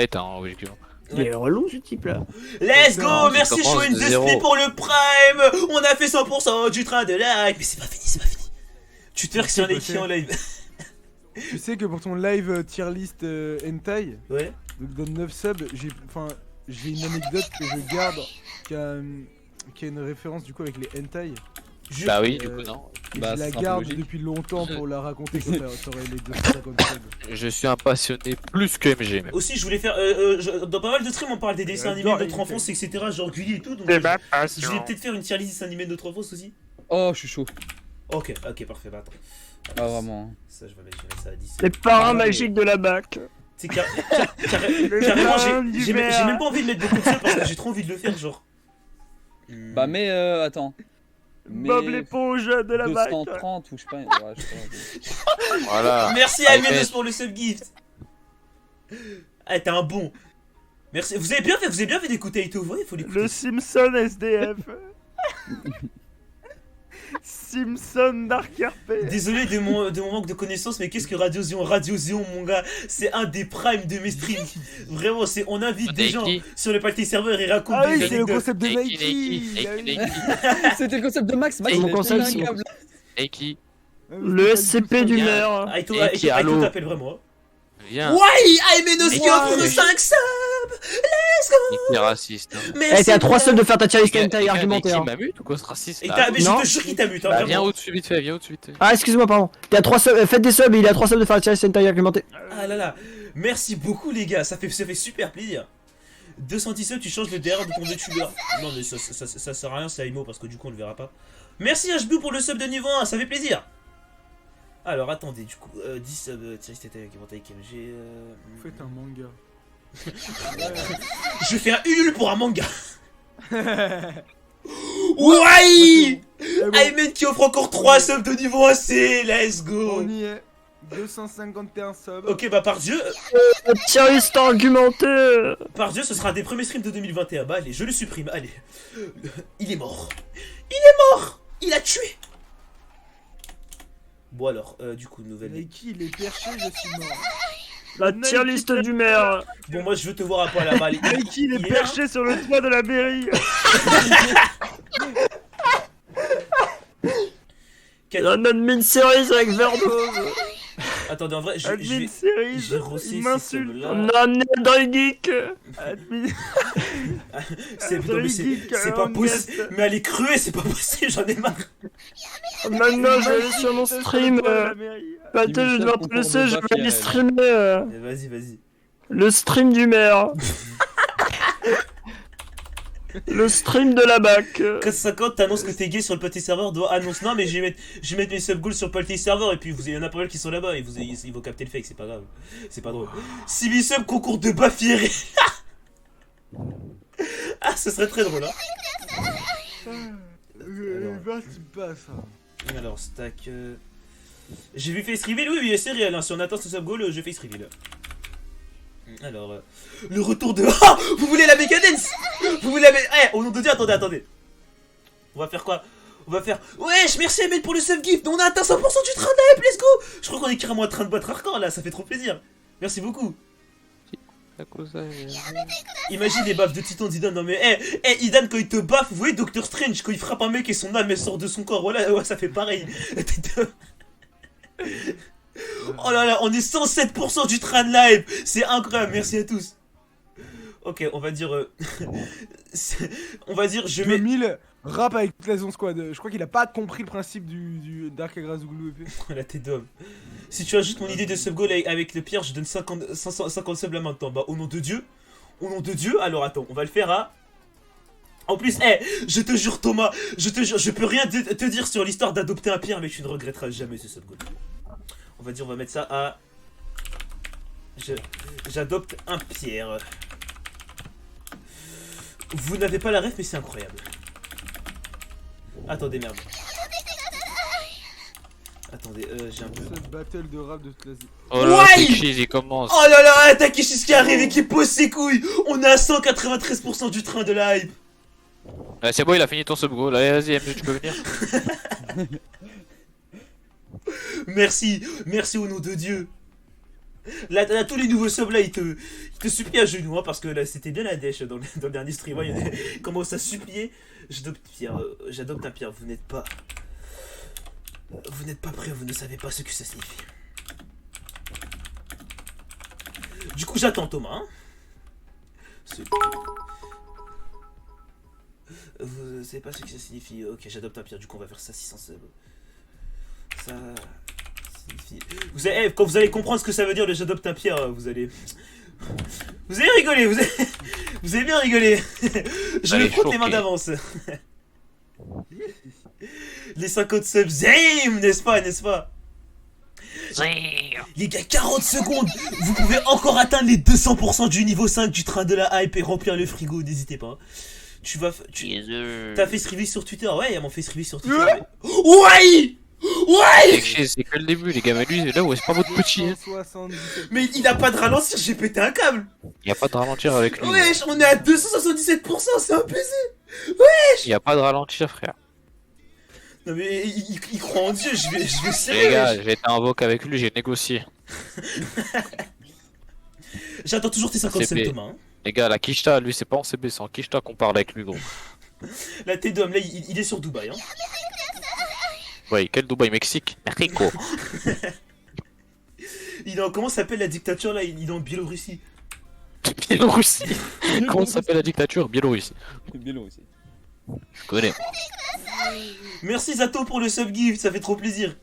éteint, hein, objectivement. Il est relou ce type là. Let's go, Non, merci commence Shoen de zéro. Despy pour le prime. On a fait 100% du train de live. Mais c'est pas fini, c'est pas fini. Tu te sur un écrit en live. Tu sais que pour ton live tier list hentai, Ouais. donc dans 9 subs, j'ai une anecdote que je garde qui a une référence du coup avec les hentai. Je- Bah oui, du coup, non. Et Bah, je ça la sera un peu garde logique. depuis longtemps pour la raconter quand t'aurais les 250 subs. Je suis un passionné plus que MG même. Aussi, je voulais faire. Dans pas mal de streams, on parle des dessins animés de notre enfance, etc. Genre Gulli et tout. Donc, C'est ma je passion. voulais peut-être faire une tier list dessins animés de notre enfance aussi. Oh, je suis chaud. Ok, parfait. Bah, attends. Ah, vraiment. Ça, je vais mettre ça à 10. Les parrains magiques de la BAC. C'est carrément, parrain du j'ai verre. même pas envie de mettre beaucoup de ça parce que j'ai trop envie de le faire, genre. Bah, mais attends. Mais Bob l'éponge de la BAC. 230 ou je sais pas. Ouais, je sais pas. Voilà. Merci à Menos pour le subgift. Ah, t'es un bon. Merci. Vous avez bien fait d'écouter Aito, vous voyez, faut l'écouter. Le Simpson SDF. Simpson Dark RP. Désolé de mon manque de connaissances, mais qu'est-ce que Radio Zion, mon gars, c'est un des primes de mes streams. Vraiment, on invite des gens sur le party serveur et racontent Ah des oui, c'est le anecdotes. concept de Nike, Nike. C'était le concept de Max. Max, C'est il mon est concept, tellement c'est mon câble. Et qui Le SCP du maire. Aito Et allô t'appelle vraiment. Viens. Ouais, Menos qui offre 5 subs. Il est raciste. Hein. Eh, t'es à 3 subs de faire ta tier list Les gars, argumentée. qui hein. m'a mute ou quoi ce raciste Et là mais je Non. te jure qu'il t'a mute, hein, Bah, viens vraiment. au-dessus vite fait, viens au-dessus vite fait. Ah, excuse-moi, pardon. T'es à 3 subs, faites des subs et il est à 3 subs de faire la tier list argumentée. Ah là là, merci beaucoup les gars, ça fait super plaisir. 210 subs, tu changes le DR de ton youtubeur. Non mais ça sert à rien, c'est Aimo parce que du coup on le verra pas. Merci HBU pour le sub de niveau 1, ça fait plaisir. Alors attendez, du coup, 10 subs, tiens, c'était avec KMG. Faites un manga. Je fais un Ulule pour un manga. Ouais, Aymen qui offre encore 3 subs de niveau AC, let's go. On y est. 251 subs. Ok, bah par Dieu, Tier list argumentée. ce sera un des premiers streams de 2021. Bah allez, je le supprime, allez. Il est mort. Il a tué. Bon alors, du coup, nouvelle... Nike, il est perché, je suis mort. La tier list du maire. Bon, moi je veux te voir un peu à la balle. Nike, il est Il est perché sur le toit de la mairie. Un admin series avec Verdose. Attendez, en vrai, je Admin vais... series. j'ai rossé Il ces m'insulte. subs-là. On a amené un geek. Admin. Non, mais c'est pas possible. Mais elle est crue, c'est pas possible, j'en ai marre. Maintenant, je vais aller sur mon stream. Patel, je vais te laisser, je vais aller streamer. Vas-y. Le stream du maire. Le stream de la BAC. 50, t'annonces que t'es gay sur le petit serveur, doit annonce. Non, mais je vais mettre mes sub goals sur le petit serveur et puis il y en a pas mal qui sont là-bas et ils vont capter le fake, c'est pas grave. C'est pas drôle. 6000 subs, concours de Baffiéré. Ah, ce serait très drôle, hein. Vas-y, pas ça. Alors, stack. J'ai vu face reveal, oui, c'est réel. Hein. Si on atteint ce sub goal, je face reveal. Alors, le retour de. Ah, vous voulez la mécadence? Vous voulez la Eh, au nom de Dieu, attendez. On va faire quoi? On va faire. Wesh, merci Ahmed pour le sub gift. On a atteint 100% du train de la let's go. Je crois qu'on est carrément en train de battre hardcore là, ça fait trop plaisir. Merci beaucoup. Imagine les baffes de Titan d'Idan. Non mais, Idan quand il te baffe, vous voyez Doctor Strange quand il frappe un mec et son âme elle sort de son corps. Voilà, ouais, ça fait pareil. Oh là là, on est 107% du train de live. C'est incroyable, merci à tous. Ok, on va dire... je mets... 2000 rap avec toute la zone squad. Je crois qu'il a pas compris le principe du Dark Agrazouglou EP. La tête d'homme. Si tu ajoutes mon idée de sub goal avec le Pierre, je donne 50 subs là maintenant. Bah au nom de Dieu. Alors attends, on va le faire à... En plus, je te jure Thomas, je peux rien te dire sur l'histoire d'adopter un Pierre, mais tu ne regretteras jamais ce sub goal. On va mettre ça à... J'adopte un Pierre. Vous n'avez pas la ref, mais c'est incroyable. Attendez, merde. Attendez, j'ai un peu... Cette battle de rap de toute la zone. Oh là, Ouais Takeshi, il commence. Oh là là, Takeshi qui arrive et qui pose ses couilles. On est à 193% du train de la hype. Ah, c'est bon, il a fini ton sub goal. Allez, vas-y, MG, tu peux venir. Merci au nom de Dieu. Là, tous les nouveaux subs là, ils te supplient à genoux, hein, parce que là, c'était bien la dèche dans le dernier stream. Il commence à supplier. J'adopte un Pierre. Vous n'êtes pas prêts, vous ne savez pas ce que ça signifie. Du coup, j'attends Thomas. Hein. Vous savez pas ce que ça signifie. Ok, j'adopte un Pierre. Du coup, on va faire ça 600 subs. ça signifie... quand vous allez comprendre ce que ça veut dire le j'adopte un Pierre, vous allez... Vous allez rigoler, vous allez bien rigoler. Je Allez, me frotte les choqué. mains d'avance. Les 50 subs, zim, n'est-ce pas, n'est-ce pas? Les gars, 40 secondes. Vous pouvez encore atteindre les 200% du niveau 5 du train de la hype et remplir le frigo, n'hésitez pas. Tu vas... T'as fait review sur Twitter? Ouais, il m'a fait review sur Twitter. Ouais. Ouais. C'est que le début, les gars, mais lui, là, ouais, c'est pas votre petit. Hein. 277. Mais il a pas de ralentir, j'ai pété un câble. Y a pas de ralentir avec lui. Wesh, on est à 277%, c'est un baiser. Y a pas de ralentir, frère. Non mais il croit en Dieu, je vais Les serrer. gars, wesh. j'ai été invoqué avec lui, j'ai négocié. J'attends toujours tes 50 CP. cents, Thomas. Hein. Les gars, la Kishta, lui, c'est pas en CB, c'est en Kishta qu'on parle avec lui, gros. La tête d'homme, là, il est sur Dubaï. Hein. Ouais, quel Dubaï, Mexique? Mexico. Il est en... Comment s'appelle la dictature là? Il est en Biélorussie. Biélorussie. Comment s'appelle la dictature? Biélorussie. Biélorussie. Je connais. Merci Zato pour le sub-gift, ça fait trop plaisir.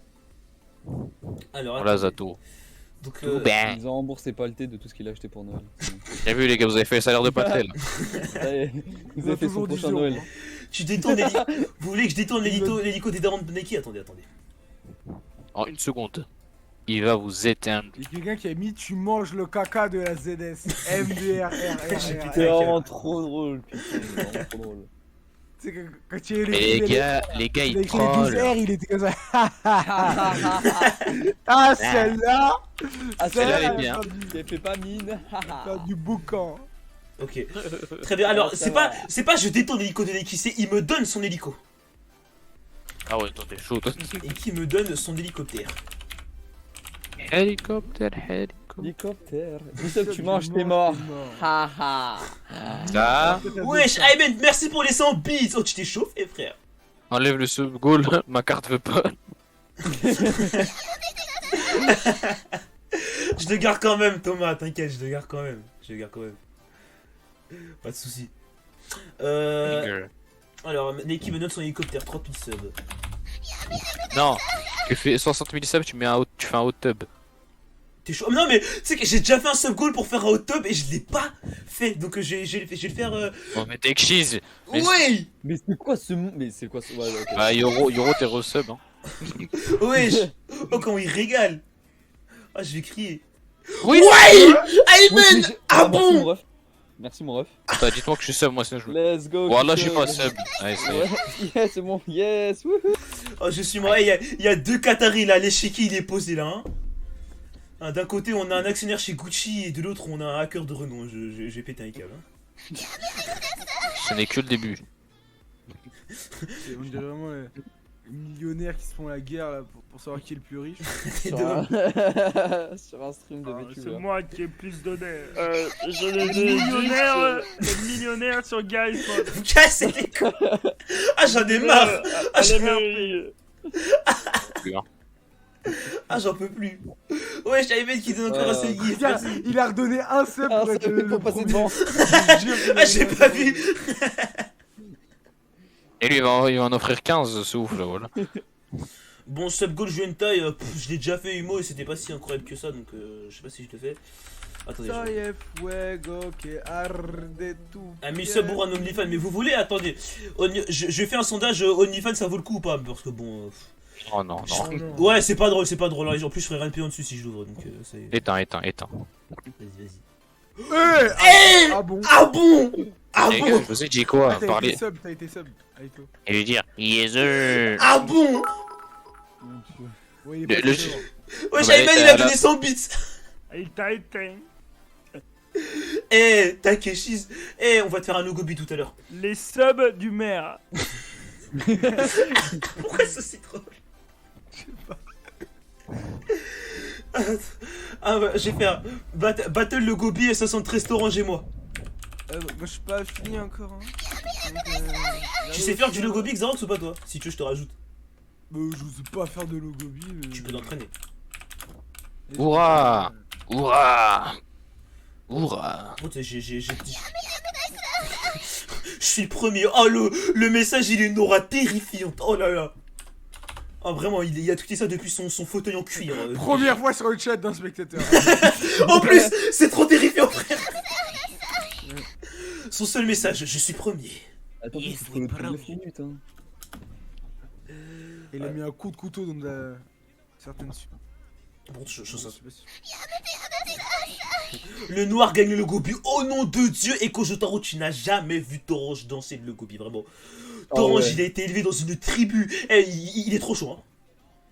Alors, Voilà, attendez. Zato. Donc, Il nous a remboursé pas le thé de tout ce qu'il a acheté pour Noël. Bien vu, les gars, vous avez fait le salaire de Patel. Ça y est, vous avez fait son prochain Noël. tu détournes l'hélico. Vous voulez que je détourne l'hélico des darons de Nike? Attendez. En une seconde, il va vous éteindre. Il y a quelqu'un qui a mis tu manges le caca de la ZS. MDR. C'est vraiment trop drôle, putain, c'est vraiment trop drôle. Tu sais que quand tu es Mais les gars, il a ils écrit les 12 trollent. R, il était comme ça. Ah, celle-là. Ah, celle-là, elle est bien. Elle fait pas mine. T'as du boucan. Ok. Très bien. Alors, ça c'est pas je détourne l'hélico de Nike, c'est il me donne son hélico. Ah ouais, toi t'es chaud, toi. Et qui me donne son hélicoptère. Hélicoptère, hélicoptère. Hélicoptère. Dis ça que tu manges, t'es mort. Haha. Ça, Wesh, Ayman, merci pour les 100 bits. Oh, tu t'es chauffé, frère. enlève le sub goal, ma carte veut pas. Je te garde quand même, Thomas, t'inquiète, je te garde quand même. Pas de soucis. Alors, Neki me donne son hélicoptère, 30 000 subs. Non, tu fais 60 000 subs, tu fais un hot tub. T'es chaud. Non, mais tu sais que j'ai déjà fait un sub goal pour faire un hot tub et je l'ai pas fait. Donc, je vais le faire. Bon, mais t'es cheese. Mais Ouais! Mais c'est quoi ce monde? Mais c'est quoi ce. Ouais, ok. Bah, Yoro, t'es resub, hein. Wesh! Oh, comment il régale! Ah, je vais crier. Oui! Ouais! Oui, Ayman! mais Ah merci, mon bon? ref. Merci, mon ref. Attends, dis-toi que je suis sub, moi, sinon je. Let's go. Voilà, je suis Kishore. pas sub. Allez, ça y est. Ouais, yes, c'est bon, yes, wouhou. Oh, je suis mort. Il y a deux Qataris là, l'échiquier il est posé là. Hein. D'un côté, on a un actionnaire chez Gucci et de l'autre, on a un hacker de renom. J'ai pété un câble. Hein. Ce n'est que le début. On dirait vraiment les millionnaires qui se font la guerre là, pour savoir qui est le plus riche. Et Sur de- un... Sur un stream de Ah, VTuber. c'est moi qui ai plus donné. Je l'ai Les millionnaires sur Guys. Vous cassez les couilles. Ah, j'en ai marre. Ah, j'en peux plus. Ouais, je t'avais qui donne encore un seul gift. Tiens, Merci. il a redonné un sub Ah, pour ça être fait le pour passer premier. devant. Je jure que Ah, j'ai pas vu. Et lui, il va en offrir 15, ce ouf là, voilà. Bon, sub goal, je viens de taille. Je l'ai déjà fait Humo et c'était pas si incroyable que ça. Donc, je sais pas si je le fais. Attendez. Soy fuego que arde tu Un 1000 piel. subs pour un OnlyFans, mais vous voulez, attendez, je fais un sondage OnlyFans, ça vaut le coup ou pas? Parce que bon, Oh non, non. ouais, c'est pas drôle, hein. En plus, je ferai rien de payant dessus si je l'ouvre, donc ça y est. Éteins. Vas-y. Ah bon? Ah bon? Ah Les gars, bon? je vous ai dit quoi? T'as Parler. été sub, Aito. Et lui dire, yes. Ah bon? Ouais, il est Le- pas le- très loin. Ouais, bah, Ayman, t'es il a à la- donné 100 bits. Il t'a éteint. Eh, Takeshis, on va te faire un logo bit tout à l'heure. Les subs du maire. Pourquoi c'est aussi drôle? Ah, bah, j'ai fait un battle logo bit et 73 restaurants chez moi. Moi je suis pas fini encore. Hein. Tu sais faire du logo bit, Xarox, ou pas toi? Si tu veux, je te rajoute. Je sais pas faire de logobi. Tu peux t'entraîner. Hurrah! Hurrah! Oh, j'ai je suis le premier. Oh, le message, il est une aura terrifiante. Oh là là. Oh, vraiment, il a tweeté ça depuis son fauteuil en cuir. Première fois sur le chat d'un spectateur. En plus, c'est trop terrifiant, frère. Son seul message, je suis premier. Attends, Il faut faut le pas 9 minutes. Hein. Il a mis un coup de couteau dans la... certaines... Bon, je Je sais. sais pas si- Le noir gagne le gobi. Au nom de Dieu, Eko Jotaro, tu n'as jamais vu Torange danser le gobi, vraiment. Torange, ouais. il a été élevé dans une tribu. Eh, il est trop chaud, hein.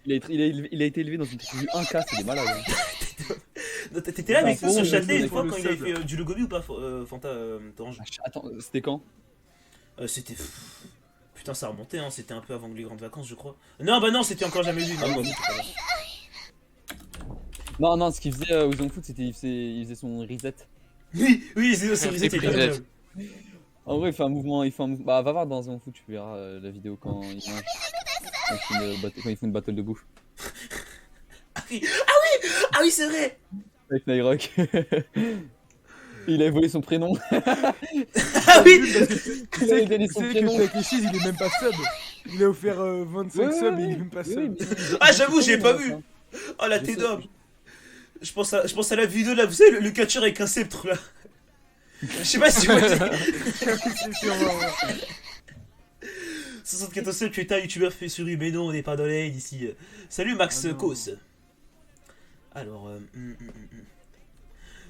Il a été élevé dans une tribu 1K, c'est des malades. Hein. T'étais là avec Non, nous sur bon, Châtelet une il fois faut quand le il avait sub. fait du le gobi ou pas, Fanta, Torange? Attends, c'était quand? C'était. Putain, ça remontait, hein. C'était un peu avant les grandes vacances, je crois. Non, bah non, c'était encore jamais vu. Non, Ah, c'est pas grave. Non, non, ce qu'il faisait aux Foot, c'était il faisait son reset. Oui, oui, c'est son reset, C'est il est reset. incroyable. En vrai, il fait un mouvement, Bah, va voir dans un Foot, tu verras la vidéo quand il mange. Quand ils font une battle de bouffe. Ah oui, c'est vrai. Avec Nyrock. Il a volé son prénom. Ah oui. Tu sais que Takeshi, il est même pas sub. Il a offert 25 Ouais, subs et ouais, il est même pas oui, sub. mais- Ah, j'avoue, j'ai pas vu. Enfin, Oh la Je tête sais. d'homme. Je pense à la vidéo là, vous savez, le catcheur avec un sceptre là. Je sais pas si vous voyez. C'est sûrement, ouais. 74 subs, tu es un youtubeur fait sur mais non, on n'est pas dans l'aide ici. Salut Max Ah non. Kos. Alors,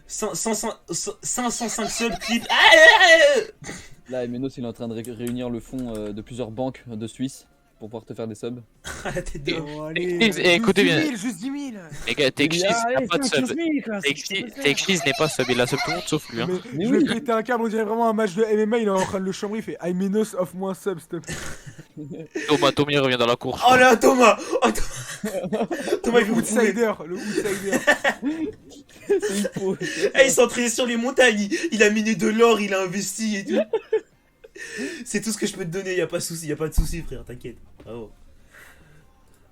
505 subs, clip. Là, Menos, il est en train de réunir le fonds de plusieurs banques de Suisse pour pouvoir te faire des subs. Ah la tête d'homme. Bon, Écoutez bien. Juste 10 000. Les gars, Tekshis Ah, n'a pas de sub. Tekshis n'est pas sub, il a sub tout le monde sauf lui. Hein. Mais Je oui. vais péter un câble, on dirait vraiment un match de MMA, il est en train de le chambrer, il fait I Menos off moins sub, s'il te plaît. Thomas Tommy revient dans la course. Oh là, Thomas. Oh, Thomas, il veut vous trouver. Outsider, le outsider. C'est hypo. Eh, il s'entraînait sur les montagnes, il a miné de l'or, il a investi et tout. C'est tout ce que je peux te donner, y a pas de souci, y a pas de souci, frère, t'inquiète. Bravo.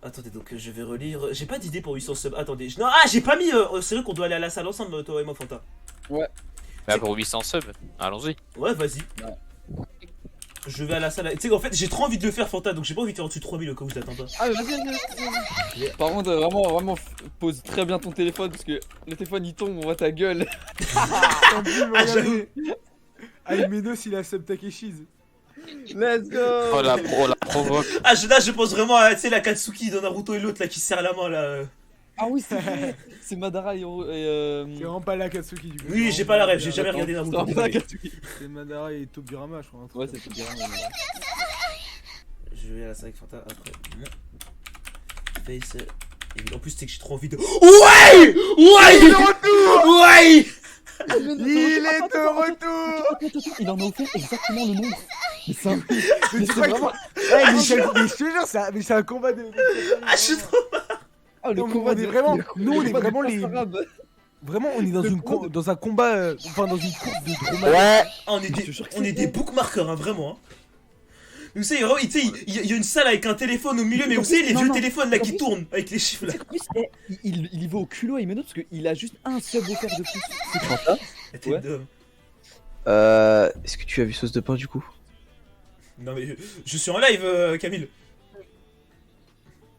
Attendez, donc je vais relire. J'ai pas d'idée pour 800 subs. Attendez, non, ah, j'ai pas mis. C'est vrai qu'on doit aller à la salle ensemble, toi et moi, Fanta. Bah, pour 800 subs, allons-y. Ouais, vas-y. Ouais. Je vais à la salle. Tu sais, en fait, j'ai trop envie de le faire, Fanta, donc j'ai pas envie de faire au-dessus de 3000 au cas où je t'attends pas. Ah, vas-y. Par contre, vraiment, pose très bien ton téléphone parce que le téléphone il tombe, on voit ta gueule. En plus, Ah, regardez. I Menos, il a sub Takeshis. Let's go. Oh la provoque. Ah, là, je pense vraiment à, tu sais, la Katsuki dans Naruto et l'autre là qui se serre la main là. Ah oui, c'est vrai. C'est Madara et. C'est vraiment pas la Katsuki du coup. Oui, j'ai pas la rêve, j'ai jamais regardé Attends, Naruto. c'est pas Akatsuki. C'est Madara et Tobirama, je crois. un truc Ouais, comme c'est ça. tout bien. Je vais à la salle avec Fanta après. Face. Et en plus, c'est que j'ai trop envie de. Ouais! Ouais! Ouais! Il est de retour. Il en a offert exactement le nombre. Mais ça. Mais Mais tu c'est crois que- vraiment. Ouais, mais je te jure, c'est un combat de. Ah, je suis trop. Ah, Non, mais on est vraiment- nous, on est vraiment les- Arabes. Vraiment, on est dans, dans un combat, enfin dans une course de dromadaire. Ouais. Ah, on est Je te jure que on est c'est des bon. bookmarkers, hein, vraiment. Hein. Vous savez, vraiment, tu sais, il y a une salle avec un téléphone au milieu, mais vous savez, les Non, vieux non. téléphones là En qui plus- tournent avec les chiffres là. En plus, il y va au culot à Imeno parce qu'il a juste un sub offert de plus. C'est Fanta. La tête Ouais. d'homme. Est-ce que tu as vu Sauce de pain du coup? Non, mais je suis en live, Camille.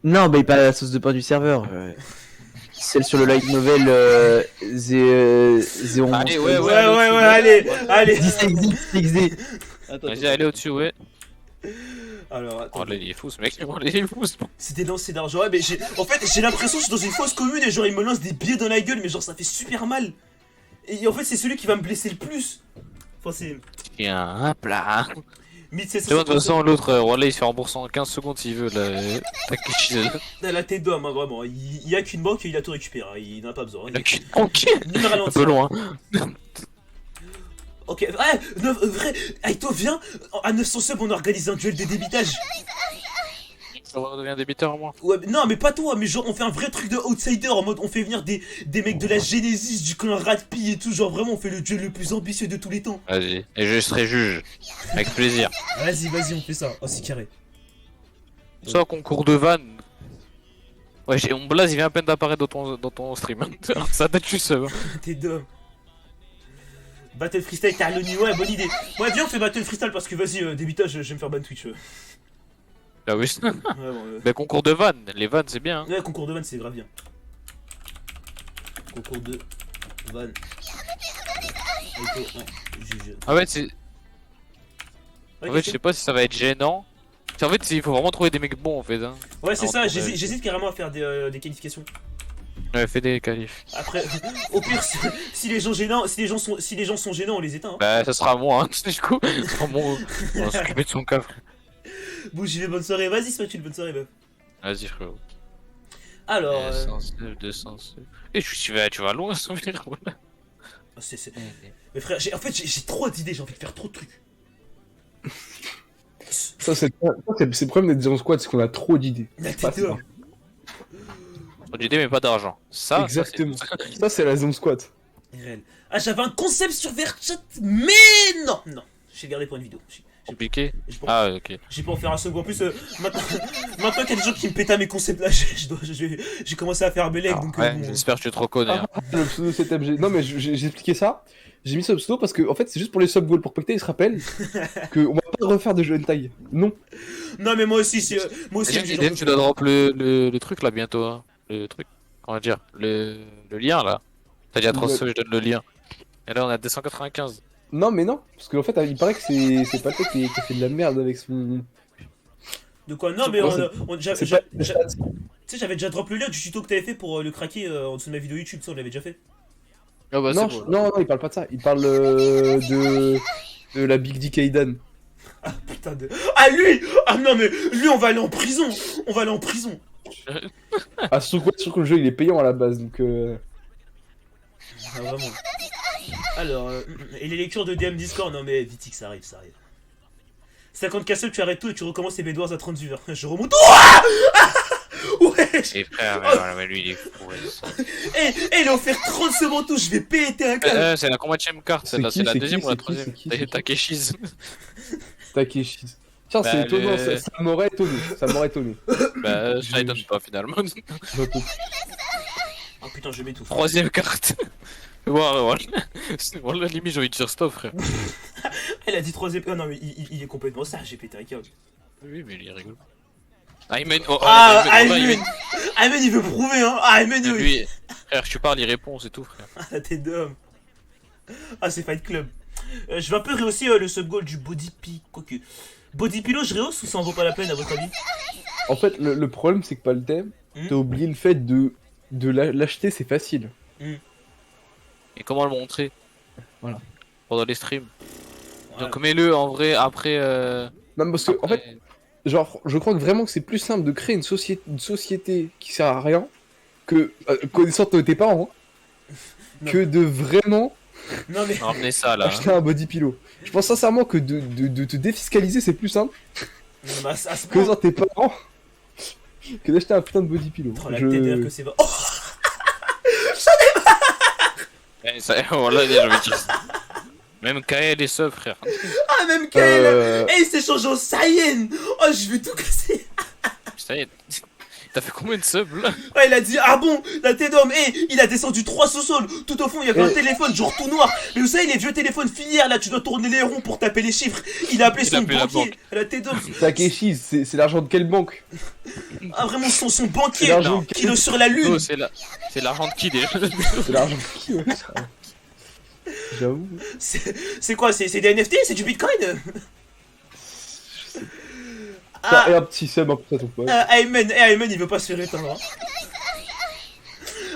Non, bah il parle à la sauce de pain du serveur. Celle sur le light novel Zéon. Allez, Ouais, allez, allez. 10XD. Attends, Vas-y, allez au-dessus, ouais. Alors, Oh attends. là, il est fou ce mec. Oh là, il est fou ce mec. C'était lancé d'argent. Ouais, mais en fait, j'ai l'impression que je suis dans une fausse commune et genre, il me lance des billets dans la gueule, mais genre, ça fait super mal. Et en fait, c'est celui qui va me blesser le plus. Enfin, c'est. Tiens, un plat. 1700. De toute façon, l'autre, voilà, il se fait rembourser en 15 secondes s'il veut. Là. Takeshi, La tête d'homme, hein, vraiment. Il y a qu'une banque et il a tout récupéré. Hein. Il n'en a pas besoin. Ok, Ni un ralentir. peu loin. Ok, ouais, vrai. Aito, viens. À 900 subs, on organise un duel de débitage. Ça redevient débiteur, moi. Ouais, non, mais pas toi, mais genre, on fait un vrai truc de outsider en mode on fait venir des mecs de la Genesis, du clan Ratpi et tout. Genre, vraiment, on fait le duel le plus ambitieux de tous les temps. Vas-y, et je serai juge. Avec plaisir. Vas-y, on fait ça. Oh, c'est carré. Ça, concours de vannes. Ouais, mon blaze, il vient à peine d'apparaître dans ton stream. Ça date juste ça. T'es d'homme. Battle Freestyle, t'as le niveau, ouais, bonne idée. Ouais, viens, on fait Battle Freestyle parce que vas-y, débitage, je vais me faire ban Twitch. Ah oui. Ouais, bon, Mais concours de vannes, les vannes c'est bien. Hein. ouais, concours de vannes, c'est grave bien. Concours de vannes. Ok, ouais, juge. Ah ouais, c'est. Ouais, En fait, je sais pas si ça va être gênant. En fait, il faut vraiment trouver des mecs bons en fait. Hein. ouais, c'est Non, ça, ouais. j'hésite carrément à faire des qualifications. Ouais, fais des qualifs. Après, au pire, si les gens gênants, si les gens sont gênants, on les éteint. Hein. Bah, ça sera moi, hein, du coup. Ça sera moi. On va s'occuper de son cas, frère. Bon, j'y vais, bonne soirée. Vas-y, sois-tu une bonne soirée, meuf. Vas-y, frérot. Alors, 209. Et tu vas loin sans venir. Voilà. Mais frère, en fait, j'ai trop d'idées, j'ai envie de faire trop de trucs. Ça, c'est le problème d'être en squad, c'est qu'on a trop d'idées. La C'est pas tête dehors. ça. Trop d'idées, mais pas d'argent. Ça, Exactement. ça, Ça, c'est la zone squat. Réel. Ah, j'avais un concept sur Verchat, mais non, non. J'ai gardé pour une vidéo. c'est compliqué. J'ai pas, Ah, ok. j'ai pas en faire un second. En plus, maintenant qu'il y a des gens qui me pétent à mes concepts là, j'ai commencé à faire mes legs. Donc, Ouais, bon. j'espère que tu te reconnais. Hein. Le pseudo setup G. Non, mais j'ai expliqué ça. J'ai mis ce pseudo parce que, en fait, c'est juste pour les sub goals. Pour que Pecta il se rappelle qu'on va pas refaire de jeu hentai. Non. Non, mais moi aussi, moi aussi. Déjà, j'ai- Eden, tu dois drop le truc là bientôt. Hein. Le truc. Comment dire le lien là. T'as dit à 3 je donne le lien. Et là, on est à 295. Non, mais non. Parce qu'en fait, il paraît que c'est pas toi qui a fait de la merde avec son. De quoi? Non, mais Non, C'est pas. tu sais, j'avais déjà drop le lien du tuto que t'avais fait pour le craquer en dessous de ma vidéo YouTube, ça on l'avait déjà fait. Ah bah, Non, c'est bon. non, il parle pas de ça. Il parle de la Big Dick Aiden. Ah putain de. Ah lui! Ah non, mais lui, on va aller en prison! On va aller en prison! Ah, surtout que le jeu il est payant à la base donc. Ah, vraiment. Alors, et les lectures de DM Discord? Non, mais Vitic, ça arrive, ça arrive. 50 cassettes, tu arrêtes tout et tu recommences tes Bedwars à 30 viewers. Je remonte. Ouais! Et frère, mais lui il est fou. Ouais, ça. Il a offert 30 secondes tout, je vais péter un câble! C'est la combienième carte, C'est celle-là. qui, C'est la c'est deuxième qui, ou la c'est qui, troisième c'est qui, c'est qui Takeshi's. Takeshi. Tiens, Bah, c'est étonnant, le- ça m'aurait étonné. Ça m'aurait étonné. Bah, ça étonne pas finalement. Oh putain, je m'étouffe. Troisième carte. Voilà. Voilà, limite, j'ai envie de dire stop, frère. Elle a dit troisième. Oh non, mais il est complètement sage, j'ai pété un câble. Oui, mais il est rigolo. Ayman, oh, Ah, Ayman, Ayman! Ayman, il veut prouver, hein! Ah, Ayman, oui! lui, frère, tu parles, il répond, c'est tout, frère. Ah, la tête d'homme! Ah, c'est Fight Club. Je vais un peu rehausser le sub-goal du Body P. Quoique. Body Pillow, je rehausse ou ça en vaut pas la peine, à votre avis? En fait, le problème, c'est que pas le thème. T'as oublié le fait de l'acheter, c'est facile. Et comment le montrer? Voilà. Pendant les streams. Voilà. Donc mets-le en vrai après. Non, parce que, en fait, genre, je crois que vraiment que c'est plus simple de créer une société qui sert à rien que, connaissant tes parents, hein, Non. que de vraiment Non, mais. Ramenez ça là. acheter un body pillow. Je pense sincèrement que de te défiscaliser, c'est plus simple Non, mais à ce que point. connaissant tes parents que d'acheter un putain de body pillow. Oh, la tête d'air que c'est. Oh! Eh, ça, voilà, j'ai envie de dire ça. Même Kael et sub, frère. Ah, même Kael! Eh, il s'est changé en Saiyan! Oh, je vais tout casser! Ça y est. T'as fait combien de subs là? Ouais, il a dit, ah bon, la tête d'homme, il a descendu 3 sous-sols. Tout au fond, il y avait un téléphone, genre tout noir. Mais vous savez, les vieux téléphones filières, là, tu dois tourner les ronds pour taper les chiffres. Il a appelé son appelé la banquier. banque. La tête d'homme. Takeshi, c'est l'argent de quelle banque? Ah, vraiment, son C'est banquier, l'argent non. de qui est sur la lune. Oh, c'est l'argent de qui déjà? C'est l'argent de qui, ouais, ça. J'avoue. C'est quoi? C'est des NFT? C'est du bitcoin? Ah. Ah, Et un petit sub un peu ça ton pote. Ayman, il veut pas se faire éteindre. Hein.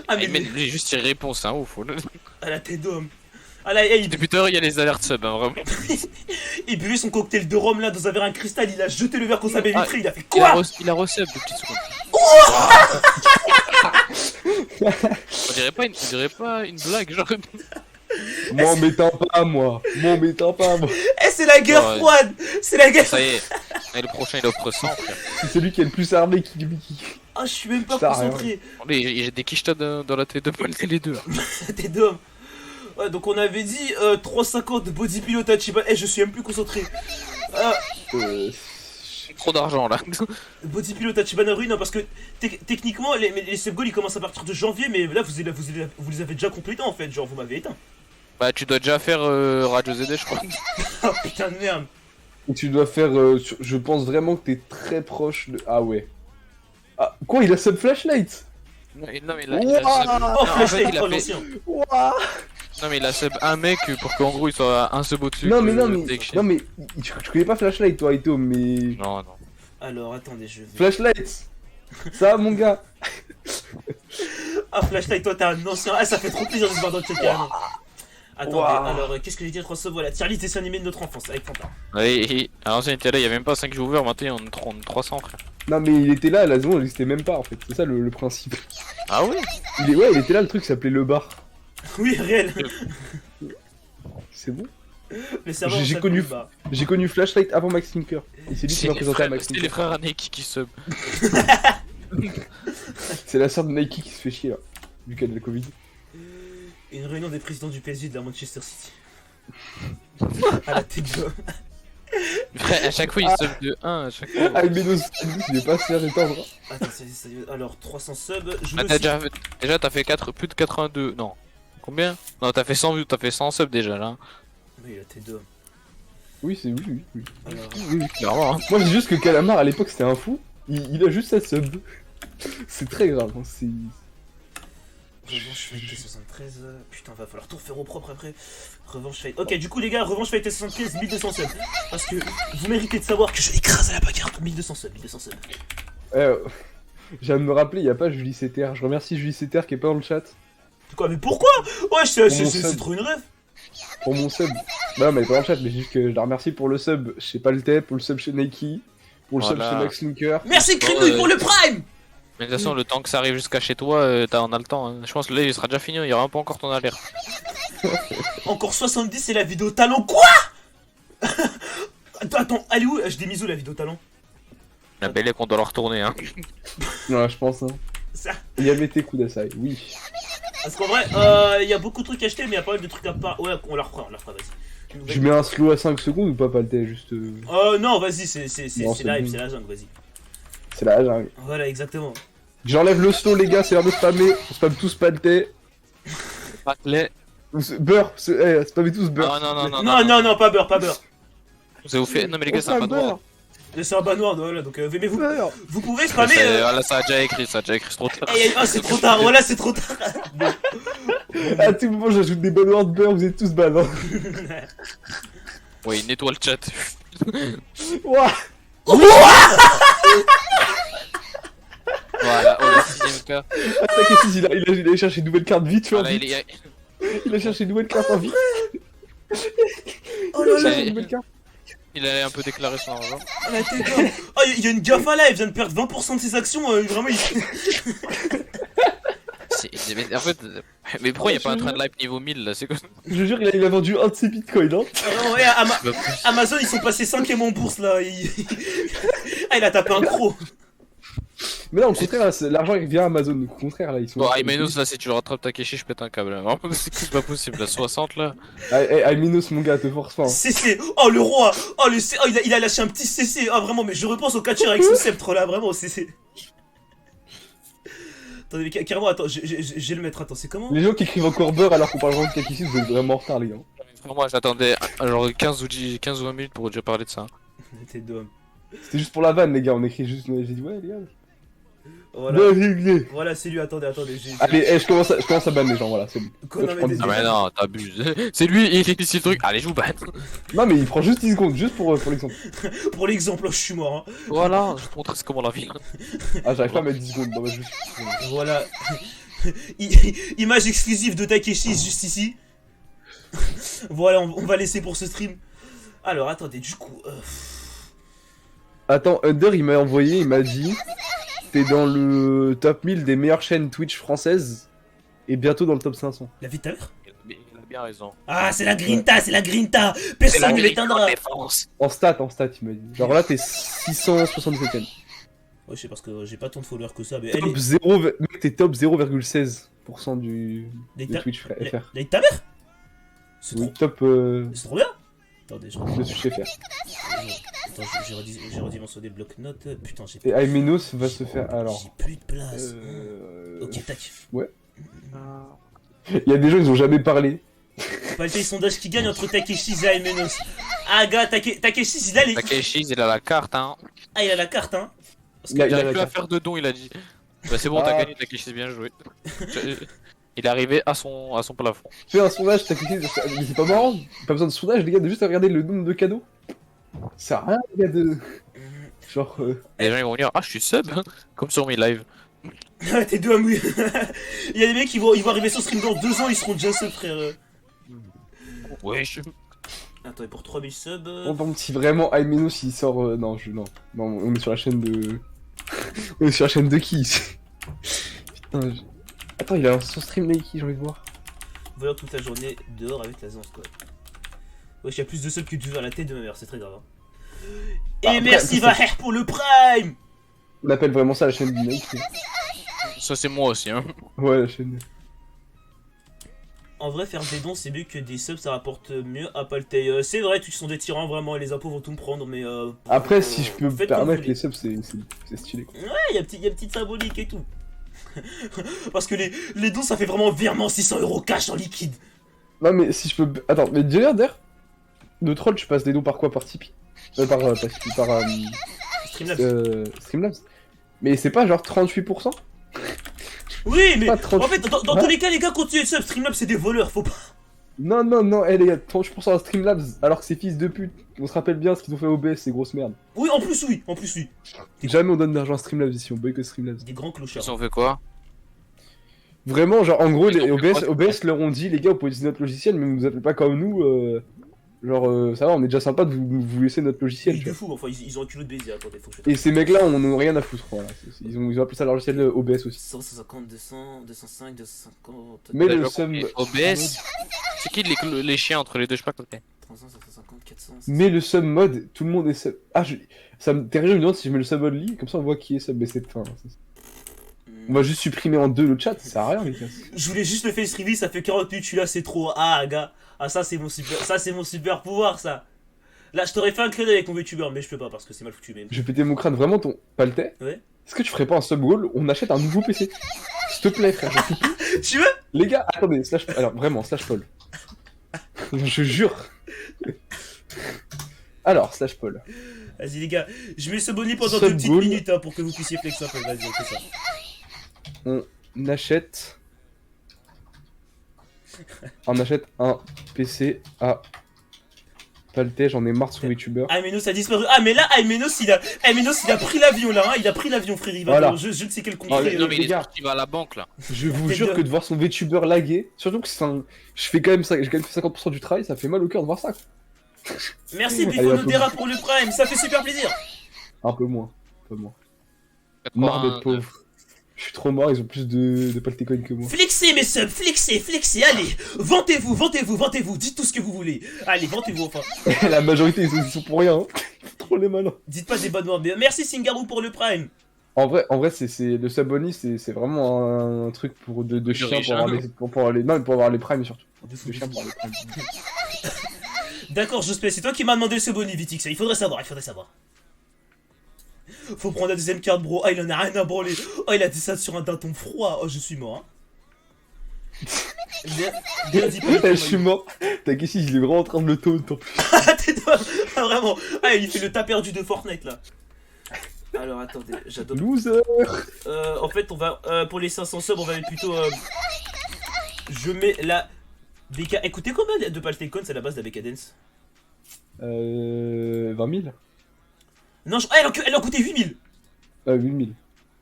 Ah, mais Ayman, lui, juste il répond, c'est un ouf. ah, la tête d'homme. Ah là, il Depuis tout à l'heure, il y a les alertes sub, hein, vraiment. il buvait son cocktail de rhum là dans un verre à cristal, il a jeté le verre qu'on savait Ah, vitré, il a fait quoi? Il a resub de petites secondes. On dirait pas une blague, genre. M'en mettant pas, moi. M'en mettant pas, moi. Eh, c'est la guerre Ouais. froide! C'est la guerre. Ça y est. Et le prochain, il offre 100, frère. C'est celui qui est le plus armé qui. Ah, je suis même pas Putain, rien. concentré. J'ai des quichetas dans la tête de Paul, les deux. Là. T'es d'homme. Ouais, donc on avait dit 3,50 de body pilot Tachiban. Eh, je suis même plus concentré. Trop d'argent là. Body pilot Tachiban Rui, non, parce que techniquement, les sub-goals ils commencent à partir de janvier, mais là vous les avez déjà complétés en fait. Genre, vous m'avez éteint. Bah, tu dois déjà faire Radio ZD, je crois. Oh putain de merde. Et tu dois faire. Je pense vraiment que t'es très proche de. Ah ouais. Ah, quoi, il a sub flashlight? Non, mais il Ouah. a Oh, en fait, flashlight, il a oh, fait- l'ancien. Ouah. Non, mais il a sub un mec pour qu'en gros il soit un sub au-dessus. Non, mais que non, mais. Take Shit. Non, mais. Tu connais pas flashlight, toi, Ito, mais. Non, non. Alors, attendez, je vais. Flashlight. Ça, mon gars. Ah, flashlight, toi, t'es un ancien. Ah, ça fait trop plaisir de se voir dans le chat carrément. Attendez, Ouah. alors, qu'est-ce que j'ai dit 3 subs? Voilà, tier list dessin animé de notre enfance avec Fanta. Et à l'ancienne télé, il y avait même pas 5 joueurs, maintenant on est 300, frère. Non, mais il était là, la zone, elle existait même pas, en fait. C'est ça le principe. Ah oui? Ouais, il était là, le truc s'appelait le bar. Oui, réel. C'est bon. Les serveurs. J'ai ça connu- coule pas. J'ai connu Flashlight avant Max Tinker. Et c'est lui qui m'a présenté à Max C'est les Tinker. frères Aneki qui sub. C'est la sœur de Nike qui se fait chier là. Vu qu'elle a le Covid. Une réunion des présidents du PSG de la Manchester City. À la tête de. Frère, à chaque fois il sub de 1, à chaque fois. Ah, Menos, il est pas se faire étendre. Attends, alors 300 subs. Je Ah, me t'as déjà t'as fait plus de 82. Non. Combien? Non, t'as fait 100 vues, t'as fait 100 subs déjà là. Oui, la tête de. Oui, c'est oui. Alors, Oui, clairement. Hein. Moi, j'ai juste que Calamar à l'époque c'était un fou. Il a juste sa sub. C'est très grave. Hein. C'est. Revanche Fight T73. Putain, va falloir tout refaire au propre après. Revanche Fight. Ok, du coup, les gars, Revanche Fight T73, 1200 subs. Parce que vous méritez de savoir que je écrase à la bagarre. 1200 subs, 1200 subs. Je viens de me rappeler, il y a pas Julie CTR. Je remercie Julie CTR qui est pas dans le chat. Quoi, mais pourquoi? Ouais, c'est Pour mon sub. trop une rêve. Pour mon sub. Bah non, mais elle est pas dans le chat, mais juste que je la remercie pour le sub chez Paltais, pour le sub chez Nike, pour le sub Voilà. chez Max Linker. Merci Crimouille pour le Prime. Mais de toute façon, le temps que ça arrive jusqu'à chez toi, on a le temps. Hein. Je pense que là il sera déjà fini, il y aura pas encore ton alerte. Encore 70, c'est la vidéo talent. Quoi? Attends, elle est où? Je dis où la vidéo talent? La belle est qu'on doit la retourner. Hein. Ouais, je pense. Hein. Ça. Yamete Kudasai, oui. Parce qu'en vrai, il y a beaucoup de trucs à acheter, mais il y a pas mal de trucs à part. Ouais, on la refera, vas-y. Je mets un slow à 5 secondes ou pas, Paltais, juste. Non, vas-y, c'est Non, live, c'est bon. c'est la jungle, vas-y. C'est la jungle. Voilà, exactement. J'enlève le slow, les gars, c'est l'heure de spammer. On spamme tous Paltais. Les... Beurre, spammez tous beurre. Ah non, Non, pas beurre, pas beurre. Vous avez fait. Non, mais les gars, c'est On un spamme pas noir. beurre. C'est un bas noir, voilà, donc mais Beurre. vous pouvez spammer. Voilà, ça a déjà écrit, c'est trop tard. C'est trop tard, voilà, c'est trop tard. À tout moment, j'ajoute des bonheurs de beurre, vous êtes tous bad. Hein. Oui, nettoie le chat. Ouah. Voilà, oh, la 6ème carte. Attends, qu'est-ce qu'il a allé chercher une nouvelle carte vite, Voilà, vite. Il a cherché une nouvelle carte en vite. Oh là là. Une nouvelle carte. il allait un peu déclarer son argent. La tête de- Oh, il y a une gaffe là, il vient de perdre 20% de ses actions, vraiment Mais en fait, mais pourquoi il y a pas un train de live niveau 1000 là? C'est quoi? Je jure, il a vendu un de ses bitcoins, hein. Ah, ouais, Amazon, ils sont passés 5ème en bourse là. Ah, il a tapé un croc. Mais non, au contraire, là, l'argent il revient à Amazon. Donc, au contraire, là, ils sont. Bon, Aimenos là, si tu le rattrapes Takeshi, je pète un câble. Vraiment, c'est pas possible, là, 60 là. Minos, mon gars, te force pas. Hein. CC, oh le roi, oh le C, oh il a lâché un petit CC, ah vraiment, mais je repense au catcher avec son sceptre là, vraiment, CC. Attendez, mais carrément, attends, je vais le mettre, attends, c'est comment? Les gens qui écrivent encore beurre alors qu'on parle vraiment de Takeshi, vous êtes vraiment en retard, les gars. Moi, j'attendais genre 15 ou 20 minutes pour déjà parler de ça. T'es d'homme. C'était juste pour la vanne, les gars, on écrit juste. J'ai dit, ouais, les gars. Voilà, Ouais, voilà, c'est lui, attendez, j'ai... allez, je commence à ban les gens, voilà, c'est bon. Non, mais je prends Ah, mais non, t'abuses. C'est lui, il initie le truc. Allez, je vous batte. Non, mais il prend juste 10 secondes, juste pour l'exemple. Pour l'exemple, oh, je suis mort, hein. Voilà, je te montre comment la vie. Ah, j'arrive pas à mettre 10 secondes, bon, bah, je suis. Voilà. Image exclusive de Takeshi juste ici. Voilà, on va laisser pour ce stream. Alors, attendez, du coup... Attends, Under, il m'a envoyé, il m'a dit. T'es dans le top 1000 des meilleures chaînes Twitch françaises. Et bientôt dans le top 500. La vie de ta mère? Il a bien raison. Ah, c'est la grinta, c'est la grinta. Personne ne l'éteindra. En stat, il m'a dit. Genre là, t'es 667ème. Ouais, je sais parce que j'ai pas tant de followers que ça, mais Top 0, mec, t'es top 0,16% de La Twitch FR. vie de ta mère? C'est Oui, trop... top C'est trop bien. Attendez, je de Twitch FR. Attends, j'ai redimensionné bloc-notes. Putain, j'ai Et Aimenos va se faire. Alors. J'ai plus de place. Ok, tac. Ouais. Il y a des gens, ils ont jamais parlé. Pas le sondage qui gagne entre Takeshi et Aimenos. Ah, gars, Takeshi, il a les. Takeshi, il a la carte, hein. Ah, il a la carte, hein. Il a Il arrive la plus à carte. faire de dons, il a dit. Bah c'est bon, t'as Ah. gagné, Takeshi, c'est bien joué. Il est arrivé à son plafond. Fais un sondage, t'as cliqué, mais c'est pas marrant. Pas besoin de sondage, les gars, de juste regarder le nombre de cadeaux. Ça sert à rien, les gars, de. Genre. Et les gens ils vont dire, ah je suis sub, comme sur mes lives. Ah, t'es deux à mouiller. Il y a des mecs qui vont arriver sur stream dans 2 ans, ils seront déjà sub, frère. Wesh. Attends, et pour 3000 subs. Bon, par contre, si vraiment Aimeno s'il sort. Non, non. Non, on est sur la chaîne de. On est sur la chaîne de qui ici? Putain, attends, il a lancé son stream Nike, j'ai envie de voir. Voyons toute la journée dehors avec la zance, quoi. Wesh, il y a plus de subs que du vers la tête de ma mère, c'est très grave. Hein. Et Après, merci ça, Vaher pour le prime. On appelle vraiment ça la chaîne de Nike. Ça c'est moi aussi, hein. Ouais, la chaîne. En vrai, faire des dons, c'est mieux que des subs, ça rapporte mieux à Paltei. C'est vrai, tu sont des tyrans, vraiment, et les impôts vont tout me prendre, mais. Après, si je peux me faites comme permettre, vous les subs, c'est stylé, quoi. Ouais, il y a petite symbolique et tout. Parce que les dons, ça fait vraiment virement 600 € cash en liquide. Non, mais si je peux. Attends, mais déjà, d'ailleurs, de troll, tu passes des dons par quoi? Par Tipeee par Tipeee, par. Streamlabs. Streamlabs. Mais c'est pas genre 38%? Oui, mais Pas en 38. fait, dans tous les cas, les gars, continuez de sub. Streamlabs, c'est des voleurs, faut pas. Non, non, non, les gars, 38% à Streamlabs, alors que c'est fils de pute. On se rappelle bien ce qu'ils ont fait au OBS, ces grosses merdes. Oui, en plus, oui, en plus, oui. Jamais on donne d'argent à Streamlabs ici, on boycotte Streamlabs. Des grands clochards. Ils ont fait quoi? Vraiment, genre, en gros, Ils les ont fait OBS, quoi, OBS leur ont dit, les gars, vous pouvez utiliser notre logiciel, mais vous nous appelez pas comme nous, ça va, on est déjà sympa de vous laisser notre logiciel, Oui, tu de vois. fou, enfin, ils ont un culot de baiser. Attendez, faut que je Et ces mecs-là, on en a rien à foutre, voilà. Ils ont appelé ça leur logiciel OBS aussi. 150, 200, 205, 250. Mais le D'accord, sum... et OBS, c'est qui les chiens entre les deux, je sais pas côté. 300, 750, 400. Mais le sub mode, tout le monde est sub. Ah, Terry, je me demande si je mets le sub only, comme ça on voit qui est sub, mais c'est. On va juste supprimer en 2 le chat, ça sert à rien, les gars. Je voulais juste le face reveal, ça fait 40 minutes, je suis là, c'est trop. Ah, gars. Ah, ça, c'est mon super pouvoir, ça. Là, je t'aurais fait un crédit avec mon VTuber, mais je peux pas parce que c'est mal foutu, même. Je vais péter mon crâne, vraiment ton paltais. Ouais. Est-ce que tu ferais pas un sub goal? On achète un nouveau PC. S'il te plaît, frère, j'en peux plus. Tu veux? Les gars, attendez, alors vraiment, Paul. Je jure. Alors, Paul. Vas-y, les gars, je mets ce bonnet pendant Sub 2 petites goal. minutes hein, pour que vous puissiez flex un peu. Vas-y, on fait ça. On achète. On achète un PC à Paltais, j'en ai marre de son VTuber. Aimenos a disparu. Ah, mais là, Aimenos, il a pris l'avion là, hein. Il a pris l'avion, frère. Il va Voilà. dans je ne sais quel Oh, contrée. Non mais les il gars. est sorti, il va à la banque là. Je vous T'es jure de- que de voir son VTuber laguer, surtout que c'est un. Je fais quand même ça, j'ai quand même fait 50% du travail, ça fait mal au cœur de voir ça. Merci, Allez, Bifo hop. Nodera pour le prime. Ça fait super plaisir. Un peu moins. Un peu moins. Marre d'être pauvre. Je suis trop mort, ils ont plus de Paltecoin que moi. Flexez, mes subs, flexez, allez. Vantez-vous. Dites tout ce que vous voulez. Allez, vantez-vous enfin. La majorité, ils sont pour rien. Hein. Trop les malins. Dites pas des bonnes mots. Mais merci, Singaroo, pour le prime. En vrai, c'est le Saboni, c'est vraiment un truc pour de chiens riche, pour avoir les non, mais pour avoir les primes surtout. De fou, De de chiens fou. pour avoir les primes. D'accord, Jospé, c'est toi qui m'as demandé ce bonus, Vitix. Il faudrait savoir. Faut prendre la deuxième carte, bro. Ah, il en a rien à branler. Oh, il a dit ça sur un daton froid. Oh, je suis mort. Hein. Bien dit, Je suis mort. Takeshi, il est vraiment en train de le taunt en plus. Ah, t'es toi. Ah, vraiment. Ah, il fait le tas perdu de Fortnite là. Alors, attendez, j'adore. Loser. En fait, on va. Pour les 500 subs, on va mettre plutôt. Je mets la. BK. Écoutez, combien de Paltecon c'est la base de la BK Dance? 20 000 Non, elle a coûté 8000. 8 000.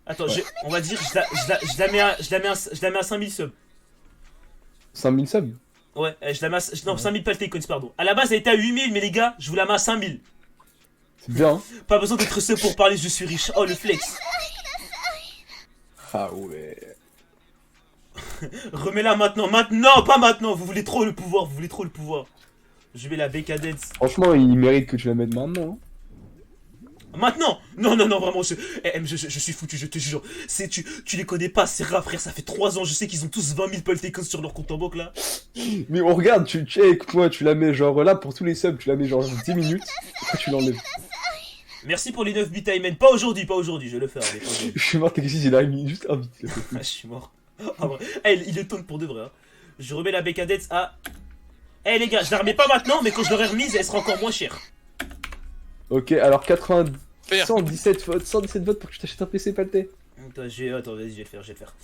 Attends, on va dire, je la mets à 5000 subs. 5 000 subs. Ouais, je la mets à, non, 5000 Paltecons, pardon. À la base, elle était à 8000, mais les gars, je vous la mets à 5000. C'est bien. Hein. Pas besoin d'être sub pour parler, je suis riche. Oh, le flex. Ah ouais. Remets-la maintenant. Maintenant, pas maintenant. Vous voulez trop le pouvoir, Je mets la BK Dance. Franchement, il mérite que tu la mettes maintenant. Hein. Maintenant. Non, vraiment, je suis foutu, je te jure. Tu les connais pas, c'est rare, frère. Ça fait 3 ans, je sais qu'ils ont tous 20 000 Paltecons sur leur compte en banque, là. Mais on regarde, tu check, moi, tu la mets genre là pour tous les subs, tu la mets genre 10 minutes, après tu l'enlèves. Merci pour les 9 bits Ayman. Pas aujourd'hui, je vais le faire. Allez, pas aujourd'hui. Je suis mort, Takeshi, il a mis juste un vite. Ah, je suis mort. Ah, ouais. Eh, il est taunt pour de vrai. Hein. Je remets la BK Dance à Eh les gars, je la remets pas maintenant, mais quand je l'aurai remise, elle sera encore moins chère. Ok, alors 80... Faire. 117 votes pour que je t'achète un PC Paltais. Attends, vas-y, je vais le faire.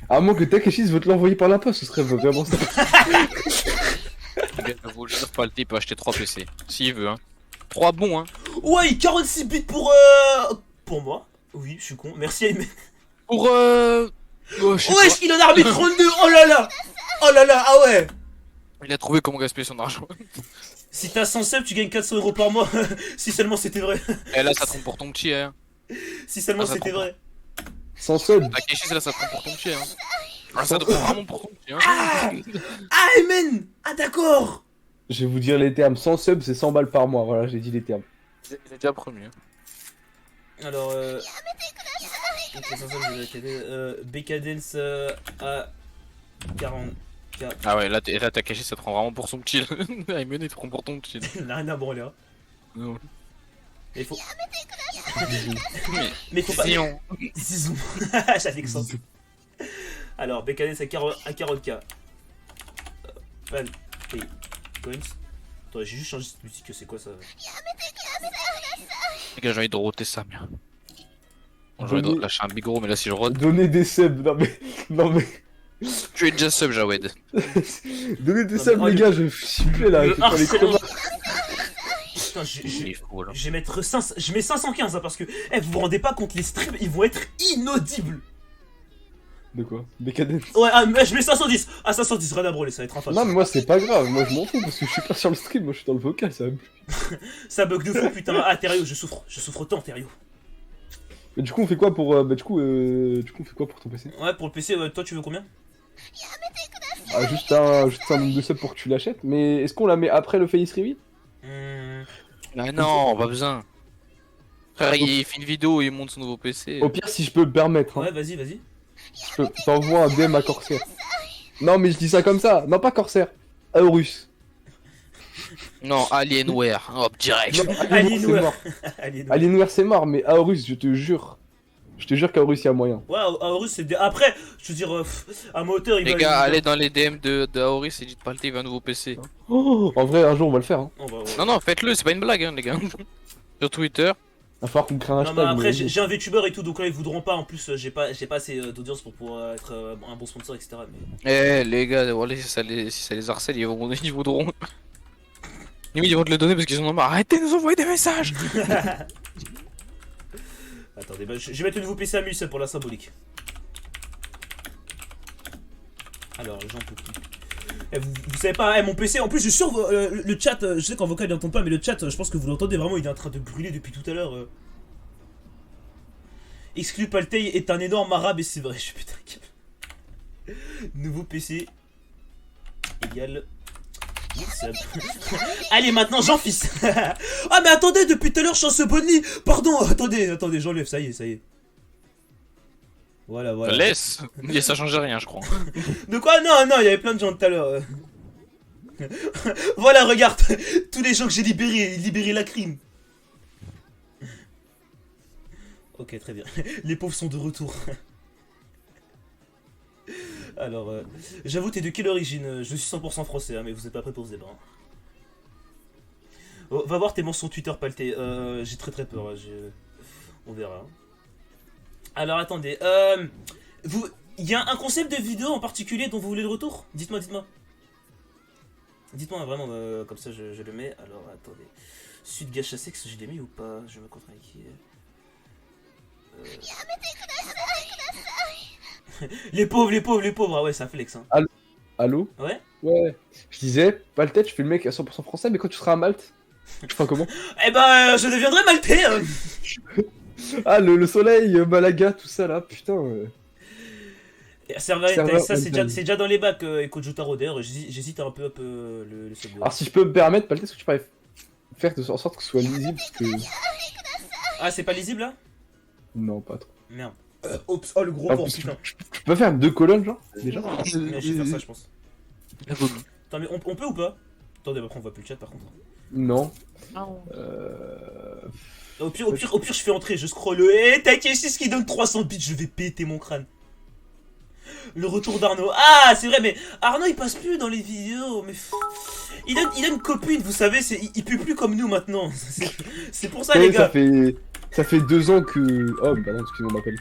À moins que Takeshi veut te l'envoyer par la poste, ce serait vraiment ça. Les gars, je vous le jure, pas le type peut acheter 3 PC. S'il veut, hein. 3 bons, hein. Ouais, 46 bits pour moi. Oui, je suis con. Merci Ayman. Pour oh, je sais pas. Wesh, il en a remis 32. Oh là là. Ah ouais. Il a trouvé comment gaspiller son argent. Si t'as 100 subs, tu gagnes 400 euros par mois. Si seulement c'était vrai. Et là, ça te trompe pour ton petit, hein. Si seulement Ah, ça c'était trompe. vrai. Sans sub. Takeshi, là, ça te trompe pour ton petit, hein. Ah, ça te trompe vraiment pour ton petit, hein. Ah Ayman. Ah d'accord. Je vais vous dire les termes. Sans sub, c'est 100 balles par mois. Voilà, j'ai dit les termes. Il est déjà premier. Hein. Alors ok, sans subs, je vais Becadence à 40. Ah ouais, là, Takeshi, ça te prend vraiment pour son petit. Ayman, il te prend pour ton petit. Il n'a rien à branler hein. Non. Mais faut. Mais, Mais faut pas. Zion. Zizou. J'avais que ça. Alors, Becadence à 40k. Fan. Hey. Coins. Attends, j'ai juste changé cette musique, c'est quoi ça? Les gars, j'ai envie de roter ça, bien. J'ai envie de lâcher un big gros, mais là, si je rote. Donnez des subs. Non mais. Tu es déjà sub, Jawed. Donnez des Non, subs, mais- les gars, je suis plus là. Le je fais pas les harcèlement. crevards. Putain, Il est fou, là. je vais mettre 500, je mets 515 hein, parce que vous vous rendez pas compte, les streams ils vont être inaudibles. De quoi? Decadence. Ouais, je mets 510. Ah, 510, rien à brûler, ça va être infâme. Non mais moi c'est pas grave, moi je m'en fous parce que je suis pas sur le stream, moi je suis dans le vocal, ça va plus. Ça bug de fou, putain. Ah, Thériault, je souffre tant, Thériault. Mais du coup on fait quoi pour du coup on fait quoi pour ton PC? Ouais, pour le PC, toi tu veux combien? Ah juste un nombre de subs pour que tu l'achètes, mais est-ce qu'on la met après le face reveal? Ah non, pas besoin. Frère, il fait une vidéo et il monte son nouveau PC. Au pire si je peux me permettre, hein, Ouais, vas-y. je t'envoie un DM à Corsair. Non mais je dis ça comme ça, non pas Corsair, Aorus. Non, Alienware, hop, direct. Non, Alienware c'est mort. Alienware c'est mort, mais Aorus je te jure qu'Aorus y a moyen. Ouais, Aorus c'est. Après, je veux dire, un moteur il Les va. gars, allez dans les DM de Aoris et dites pas le il veut un nouveau PC. Oh, en vrai un jour on va le faire, hein. Non, faites-le, c'est pas une blague, hein, les gars. Sur Twitter. Va falloir qu'on crée un Non, hashtag. mais après, mais- j'ai un VTuber et tout, donc là ils voudront pas. En plus, j'ai pas assez d'audience pour pouvoir être un bon sponsor, etc. Mais... Eh, les gars, voilà, si ça les harcèle, ils voudront. Limite, ils vont te le donner parce qu'ils en ont marre. Arrêtez de nous envoyer des messages. Attendez, je vais mettre le nouveau PC à Mus pour la symbolique. Alors, j'en peux plus. Vous savez pas, mon PC, en plus, je suis sûr, le chat, je sais qu'en vocal il n'entend pas, mais le chat, je pense que vous l'entendez vraiment, il est en train de brûler depuis tout à l'heure. Exclu Paltei est un énorme arabe et c'est vrai, je suis putain nouveau PC égale. Allez, maintenant, j'en fils. Ah, mais attendez, depuis tout à l'heure, je suis en ce bonne Pardon, attendez, j'enlève, ça y est. Voilà. Laisse. Ça change rien, je crois. De quoi? Non, il y avait plein de gens tout à l'heure. Voilà, regarde, tous les gens que j'ai libéré la crime. Ok, très bien. Les pauvres sont de retour. Alors, j'avoue, t'es de quelle origine? Je suis 100% français, hein, mais vous êtes pas prêts pour ce débat. Hein. Oh, va voir tes mentions Twitter, Palté. J'ai très peur. Hein, on verra. Hein. Alors, attendez. Il y a un concept de vidéo en particulier dont vous voulez le retour? Dites-moi. Dites-moi vraiment, comme ça je le mets. Alors, attendez. Sud Gacha Sex, je l'ai mis ou pas? Je me contrôle qui est. Les pauvres, ah ouais, ça flex. Hein. Allô? Ouais? Ouais. Je disais, pas le tête, je fais le mec à 100% français, mais quand tu seras à Malte, tu feras comment? Eh ben, je deviendrai maltais. Hein. Ah, le soleil, Malaga, tout ça là, putain. Serveur, ça c'est Mental. déjà dans les bacs, Eko Jotaro. D'ailleurs, j'hésite un peu le sub. Alors si je peux me permettre, Palte, est-ce que tu pourrais faire en sorte que ce soit lisible parce que... Ah, c'est pas lisible là? Non, pas trop. Merde. Oups, oh le gros Ah, porc, parce que putain. tu peux faire 2 colonnes, genre, déjà? Mais je vais faire ça, je pense. Attends, mais on peut ou pas? Attendez, après on voit plus le chat par contre. Non. Au pire, je fais entrer, je scroll. Eh, Takeshi qui donne 300 bits, je vais péter mon crâne. Le retour d'Arnaud. Ah, c'est vrai, mais Arnaud il passe plus dans les vidéos. Mais il a une copine, vous savez, il pue plus comme nous maintenant. C'est pour ça, les gars. Ça fait 2 ans que. Oh, bah non, excusez-moi, on m'appelle.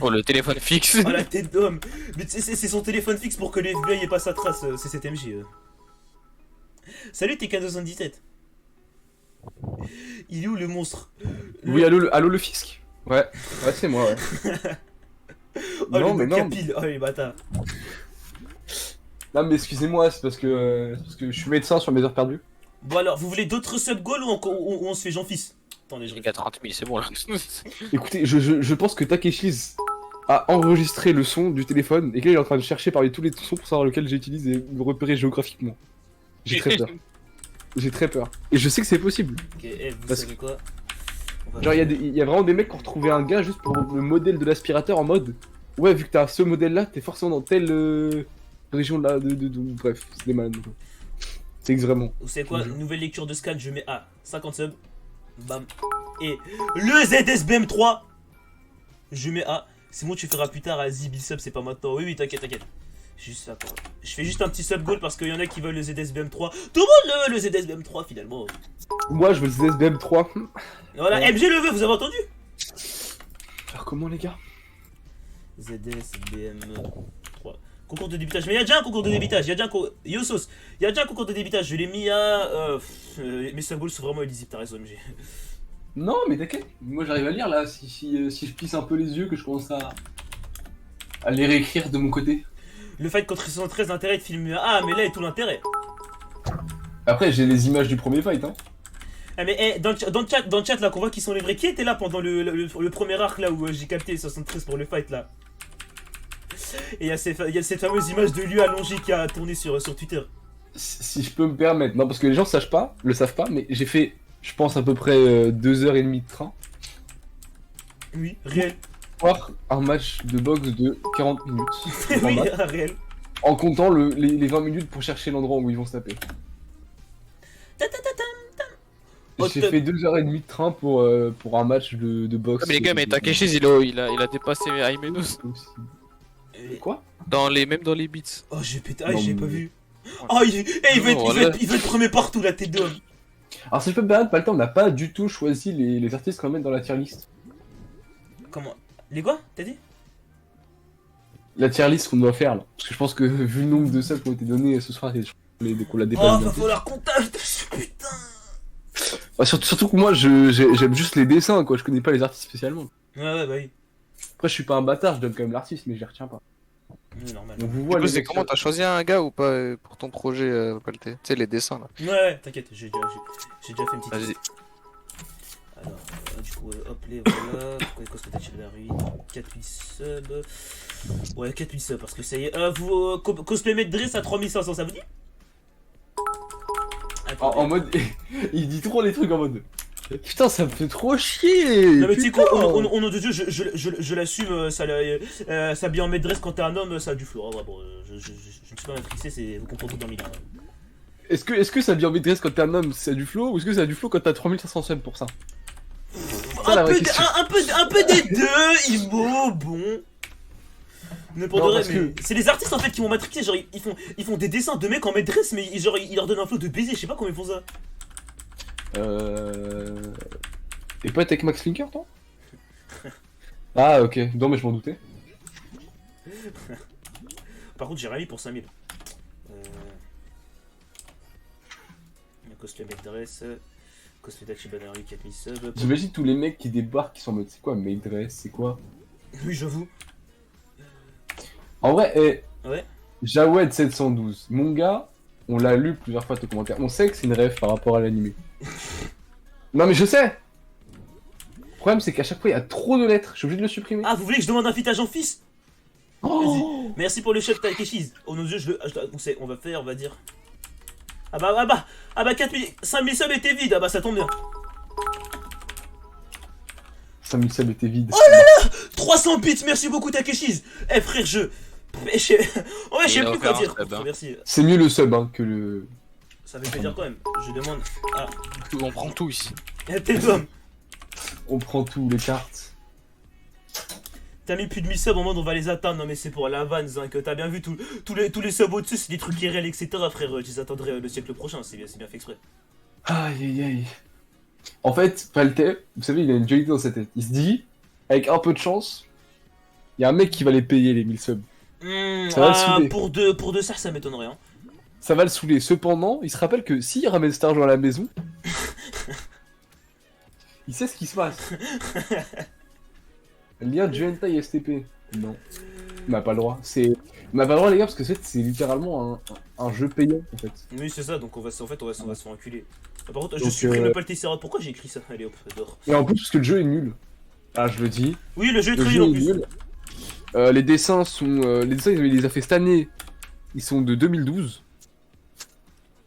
Oh, le téléphone fixe. Oh la tête d'homme. Mais c'est son téléphone fixe pour que les FBI ait pas sa trace, c'est cet MJ. Salut TK217. Il est où le monstre? Oui, allô le fisc? Ouais, c'est moi, ouais. Oh non, le mais non. capile, oh les bâtards. Non, mais excusez-moi, c'est parce que je suis médecin sur mes heures perdues. Bon alors, vous voulez d'autres sub-goals ou on se fait Jean-Fils? Attendez, je Il a 30 000, c'est bon là. Écoutez, je pense que Takeshi's a enregistré le son du téléphone et qu'il est en train de chercher parmi tous les sons pour savoir lequel j'utilise et me repérer géographiquement. J'ai très peur. J'ai très peur. Et je sais que c'est possible. Ok, vous Parce savez quoi? Genre, il y a vraiment des mecs qui ont retrouvé un gars juste pour le modèle de l'aspirateur en mode. Ouais, vu que t'as ce modèle là, t'es forcément dans telle région là. Bref, c'est des malades. C'est X vraiment. Vous savez quoi? Nouvelle lecture de scan, je mets A. 50 subs. Bam. Et le ZSBM3. Je mets A. C'est bon, tu feras plus tard à Zibil sub, c'est pas maintenant. Oui, t'inquiète. Juste ça. Je fais juste un petit sub goal parce qu'il y en a qui veulent le ZSBM3. Tout le monde le ZSBM3 finalement. Moi, je veux le ZSBM3. Voilà, Ouais. MG le veut, vous avez entendu? Faire comment, les gars? ZSBM3. Concours de débitage. Mais il y a déjà un concours de débitage. Il y a déjà un Yosos. Il y a déjà un concours de débitage. Je l'ai mis à. Mes sub goals sont vraiment illisibles, t'as raison, MG. Non, mais t'inquiète. Moi, j'arrive à lire là. Si je plisse un peu les yeux, que je commence à les réécrire de mon côté. Le fight contre 73, l'intérêt de filmer. Ah, mais là est tout l'intérêt. Après, j'ai les images du premier fight, hein. Ah mais dans le chat là qu'on voit qui sont les vrais, qui était là pendant le premier arc là où j'ai capté 73 pour le fight là. Et il y a cette fameuse image de lui allongé qui a tourné sur Twitter. Si je peux me permettre, non parce que les gens le savent pas, mais j'ai fait, je pense à peu près 2h30 de train. Oui, réel. Voir un match de boxe de 40 minutes. Oui, réel. En comptant les 20 minutes pour chercher l'endroit où ils vont se taper. J'ai fait 2h30 de train pour un match de boxe. Ah, mais les gars, mais Takeshi's il a dépassé Aimenos. Quoi? Même dans les beats. Oh j'ai pété, Non, j'ai mais- pas vu. Oh il veut être premier partout la tête d'homme. Alors si je peux me permettre, pas le temps, on n'a pas du tout choisi les artistes qu'on va mettre dans la tier list. Comment? Les quoi? T'as dit? La tier list qu'on doit faire là. Parce que je pense que vu le nombre de subs qui ont été donnés ce soir, qu'on la dépasse Oh va bientôt. falloir qu'on tâche putain. Ouais, surtout que moi j'aime juste les dessins quoi, je connais pas les artistes spécialement. Ouais bah oui. Après je suis pas un bâtard, je donne quand même l'artiste mais je les retiens pas. Oui, normal. Donc vous Du voyez coup, c'est comment? T'as choisi un gars ou pas pour ton projet, Palté? Tu sais, les dessins là. Ouais, t'inquiète, j'ai déjà fait une petite Vas-y. liste. Alors, du coup, hop, les voilà. Pourquoi est-ce que t'as tiré la rue? 4-8 subs. Ouais, 4-8 subs, parce que ça y est. Vous cosplay Maître Dress à 3500, ça vous dit? en mode il dit trop les trucs en mode putain ça me fait trop chier. Non mais tu sais putain. qu'au nom de Dieu, je l'assume, s'habiller en Maître Dress quand t'es un homme, ça a du flow. Ah ouais, bon, je ne suis pas matrixé, vous comprenez tout dans le milieu. Est-ce que ça vient maîtresse quand t'es un homme c'est du flow ou est-ce que ça a du flow quand t'as 3500 subs pour ça? Ça, la vraie question. Un peu des deux, Imo, bon. Ne pour Non, de vrai, parce mais que- c'est les artistes en fait qui m'ont matrixé, genre ils font des dessins de mecs en maîtresse, mais genre ils leur donnent un flow de baiser, je sais pas comment ils font ça. T'es pas avec Max Flinker toi? Ah ok, non mais je m'en doutais. Par contre j'ai rien mis pour 5000. Cosplay maîtresse, cosplay d'Achibanari 4000 subs. J'imagine tous les mecs qui débarquent qui sont en mode c'est quoi maîtresse, c'est quoi? Oui j'avoue. En vrai, Ouais. Jawed 712, mon gars, on l'a lu plusieurs fois tes commentaires. On sait que c'est une rêve par rapport à l'animé. Non mais je sais. Le problème c'est qu'à chaque fois il y a trop de lettres, je suis obligé de le supprimer. Ah vous voulez que je demande un fitage en fils? Oh Vas-y. Merci pour le chef Takeshi's. Au nom de Dieu, on va dire. Ah bah 4000, 5000 subs étaient vides, ah bah ça tombe bien. 5000 subs était vide. 300 bits, merci beaucoup Takeshi's. Eh frère, ouais, je sais plus quoi dire. sub, hein. Merci. C'est mieux le sub hein, que le... Ça fait plaisir quand même. Je demande. Ah, On prend tout ici. t'es d'homme. On prend tout, les cartes. T'as mis plus de 1000 subs en mode on va les atteindre. Non mais c'est pour la vanne, Zinc. T'as bien vu tous les subs au-dessus, c'est des trucs irréels, etc. Frère, je les attendrai le siècle prochain, c'est bien fait exprès. Aïe aïe aïe. En fait, Paltais, vous savez, il a une dualité dans sa tête. Il se dit, avec un peu de chance, il y a un mec qui va les payer les 1000 subs. Ça va le saouler. pour deux ça m'étonnerait. Hein. Ça va le saouler. Cependant, il se rappelle que s'il ramène cet argent à la maison, il sait ce qui se passe. Lien Juhentai STP. Non. Il m'a pas le droit. Il m'a pas le droit, les gars, parce que c'est littéralement un jeu payant, en fait. Oui, c'est ça, donc on va se faire enculer. Ah, par contre, je Donc, supprime le Paltissera. Pourquoi j'ai écrit ça? Allez hop, dehors. Et en plus, parce que le jeu est nul. Ah, je le dis. Oui, le jeu est Le très jeu nul en est plus. nul. Les dessins sont. Les dessins, il les a fait cette année. Ils sont de 2012.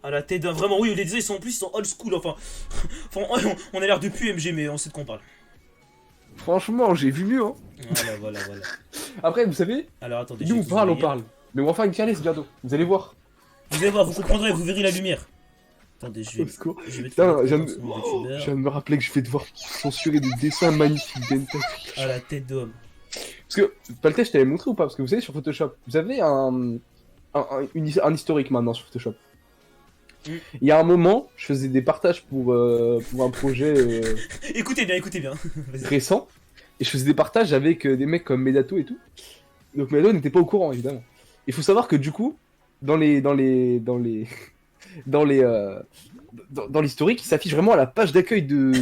À la tête d'un. Vraiment, oui, les dessins ils sont old school. Enfin, on a l'air de plus MG, mais on sait de quoi on parle. Franchement, j'ai vu mieux, hein. Voilà. Après, vous savez, Alors attendez, nous je on vais parle, vous on lire. parle. Mais on va faire une caresse bientôt. Vous allez voir. Vous allez voir, vous comprendrez, vous verrez la lumière. Attendez, Au secours. je vais te Putain, faire je une viens de... sur mon je youtubeur. viens de me rappeler que je vais devoir censurer des dessins magnifiques d'Hentai. À la tête d'homme. Parce que, Paltais, je t'avais montré ou pas? Parce que vous savez, sur Photoshop, vous avez un historique maintenant sur Photoshop. Mm. Il y a un moment, je faisais des partages pour un projet Écoutez bien. Vas-y. récent, et je faisais des partages avec des mecs comme Medato et tout. Donc Medato n'était pas au courant, évidemment. Il faut savoir que du coup, dans l'historique, il s'affiche vraiment à la page d'accueil de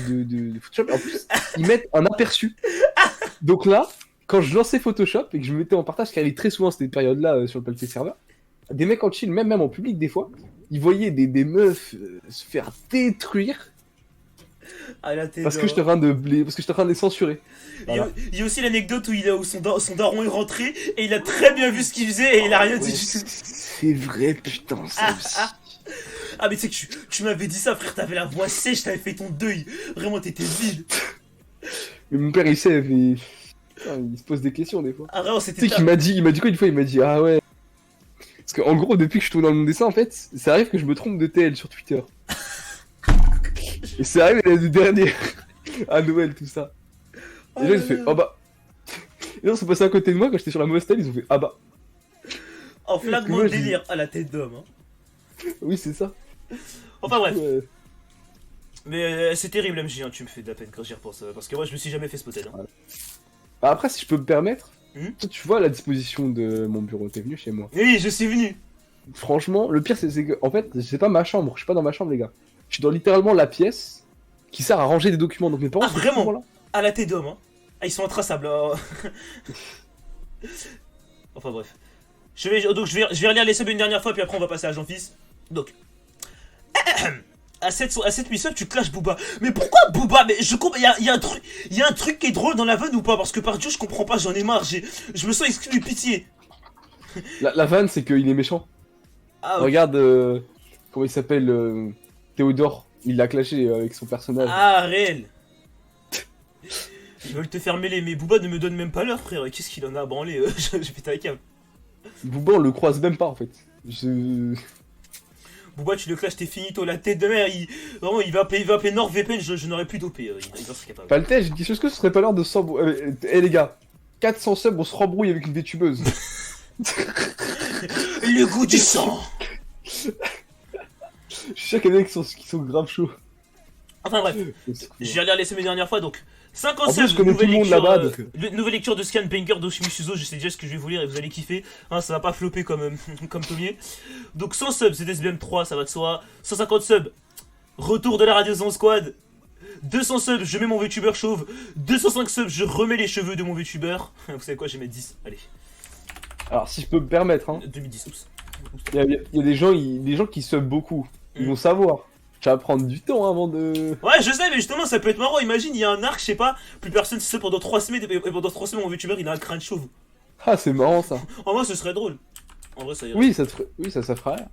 Photoshop. En plus, ils mettent un aperçu. Donc là, quand je lançais Photoshop et que je me mettais en partage, ce qui arrivait très souvent à cette période-là sur le Paltais serveur, des mecs en chill, même en public des fois, ils voyaient des meufs se faire détruire À la tête parce que j'étais en train de les censurer. Voilà. Il y a aussi l'anecdote où son daron est rentré et il a très bien vu ce qu'il faisait et il a rien dit du tout. C'est vrai, putain, ça aussi. Ah mais tu sais que tu m'avais dit ça frère, t'avais la voix sèche, t'avais fait ton deuil. Vraiment t'étais vide. Mais mon père il sait, mais putain, il se pose des questions des fois. Ah vraiment Tu c'était sais qu'il m'a dit quoi une fois, il m'a dit ah ouais. Parce qu'en gros, depuis que je tourne dans mon dessin, en fait, ça arrive que je me trompe de TL sur Twitter. Et c'est arrivé l'année dernière, à Noël, tout ça. Et là, ils ont fait ah bah. Et là, ils sont passés à côté de moi quand j'étais sur la mauvaise TL, ils ont fait ah bah. En flagrant Moi, délire à la tête d'homme. Hein. Oui, c'est ça. Enfin bref. Ouais. Mais c'est terrible MJ, hein, tu me fais de la peine quand j'y repense. Parce que moi je me suis jamais fait spotter. Hein. Bah, après, si je peux me permettre, Hmm toi, tu vois la disposition de mon bureau, t'es venu chez moi. Oui, je suis venu. Franchement, le pire, c'est que, en fait, c'est pas ma chambre, je suis pas dans ma chambre, les gars. Je suis dans littéralement la pièce qui sert à ranger des documents. Donc mes parents Ah, sont vraiment toujours là. À la tête d'homme. Hein. Ah, ils sont intraçables. Hein. Enfin bref. Je vais relire les subs une dernière fois, puis après on va passer à Jean-Fils. Donc. À 7 subs, tu clashes Booba. Mais pourquoi Booba? Mais je comprends. Il y a un truc qui est drôle dans la vanne ou pas? Parce que par Dieu, je comprends pas, j'en ai marre. Je me sens exclu de pitié. La vanne, c'est qu'il est méchant. Ah, ok. Regarde, comment il s'appelle, Théodore. Il l'a clashé avec son personnage. Ah, réel. Ils veulent te faire mêler, mais Booba ne me donne même pas l'heure, frère. Qu'est-ce qu'il en a à branler? Je pète un câble. Booba, on le croise même pas en fait. Booba, tu le clashes, t'es finito, la tête de mer. Vraiment, il va appeler NordVPN, je n'aurais plus dopé. Il en serait capable. Paltais, j'ai dit, est-ce que ce serait pas l'heure de s'embrouiller? Eh les gars, 400 subs, on se rembrouille avec une VTubeuse. Le goût du sang. Je suis sûr qu'il y en a qui sont grave chauds. Enfin bref, je vais relire les semaines dernières fois, donc 50 En plus, je subs, connais tout le monde là-bas, donc... nouvelle lecture de Scan Banger d'Oshimisuzo, je sais déjà ce que je vais vous lire et vous allez kiffer, hein, ça va pas flopper comme Tomier. Donc 100 subs, c'est SBM 3, ça va de soi, 150 subs, retour de la Radio Zone Squad, 200 subs, je mets mon VTuber chauve, 205 subs, je remets les cheveux de mon VTuber, vous savez quoi, je vais mettre 10, allez, Alors si je peux me permettre, hein, 2010, oups. il y a des gens qui sub beaucoup, ils vont savoir. Ça va prendre du temps avant de... Ouais, je sais, mais justement, ça peut être marrant. Imagine, il y a un arc, je sais pas, plus personne se sait pendant 3 semaines, et pendant 3 semaines, mon VTuber, il a un crâne chauve. Ah, c'est marrant ça. En vrai, ce serait drôle. En vrai, ça irait. Oui, ça fera rien.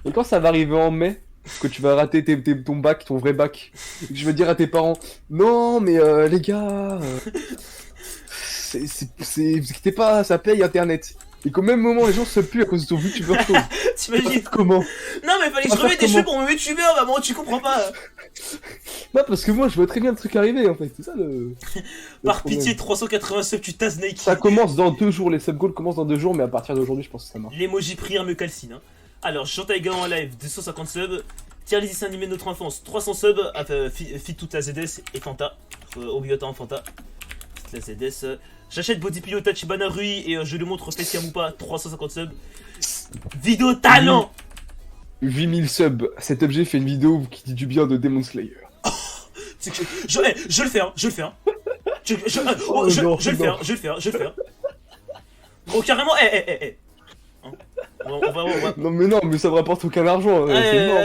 Et quand ça va arriver en mai, que tu vas rater ton bac, ton vrai bac, et que je vais dire à tes parents, non, mais les gars, vous inquiétez pas, ça paye internet. Et qu'au même moment, les gens se plus à cause de ton youtubeur chauve. T'imagines? Comment? Non, mais fallait que je remette des cheveux pour mon youtubeur, maman, tu comprends pas. Non, parce que moi, je vois très bien le truc arriver, en fait. C'est ça le Par problème. pitié, 380 subs, tu tasses Nike. Ça commence dans 2 jours, les sub-goals commencent dans 2 jours, mais à partir d'aujourd'hui, je pense que ça marche. L'emoji prière me calcine. Hein. Alors, je chante avec Galant en live, 250 subs. Tiens les dessins animés de notre enfance, 300 subs. Fit toute la ZS et Fanta. Obligatoirement en Fanta. Toute la ZS. J'achète Body Pillow Tachibana Rui et je lui montre Face Yamupa, 350 subs. Vidéo talent. 8000 subs, cet objet fait une vidéo qui dit du bien de Demon Slayer. C'est que je le fais, hein, je le fais. Hein. Je le fais. Oh, carrément, Hein. On va. Non mais non, mais ça me rapporte aucun argent, c'est mort.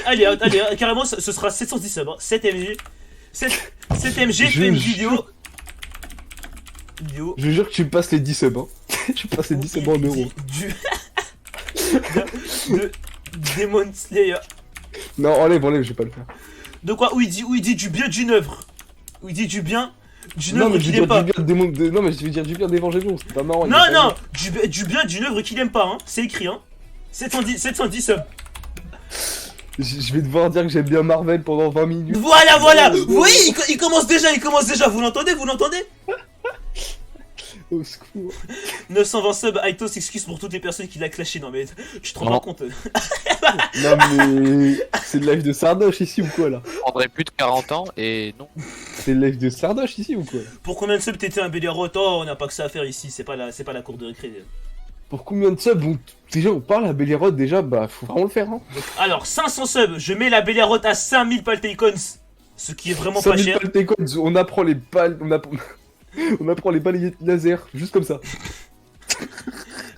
Allez, carrément, ce sera 710 subs. Hein. 7MG. 7MG fait une vidéo. Je jure que tu me passes les 10 subs, hein. Tu me passes les 10 subs en euros. De Demon Slayer. Non, enlève, je vais pas le faire. De quoi? Où il dit du bien d'une œuvre. Où il dit du bien d'une Non, œuvre mais je qu'il vais aime dire pas. du bien de Demon... Non, mais je vais dire du bien d'Evangelion, c'est pas marrant. Non, du bien d'une œuvre qu'il aime pas, hein. C'est écrit, hein. 710 subs. Je vais devoir dire que j'aime bien Marvel pendant 20 minutes. Voilà. Oui, il commence déjà. Vous l'entendez? Au secours. 920 subs, Aito s'excuse pour toutes les personnes qui l'a clashé. Non mais tu te rends pas compte. Non mais... C'est le live de Sardoche ici ou quoi là? Je prendrais plus de 40 ans et non. C'est le live de Sardoche ici ou quoi? Pour combien de subs t'étais un Béliarot? Oh, on n'a pas que ça à faire ici, c'est pas la cour de récré. Pour combien de subs déjà on parle à Belirod déjà, bah faut vraiment le faire hein. Alors 500 subs, je mets la Béliarot à 5000 Palteicons. Ce qui est vraiment pas cher. On apprend les balles, on apprend les balles laser, juste comme ça.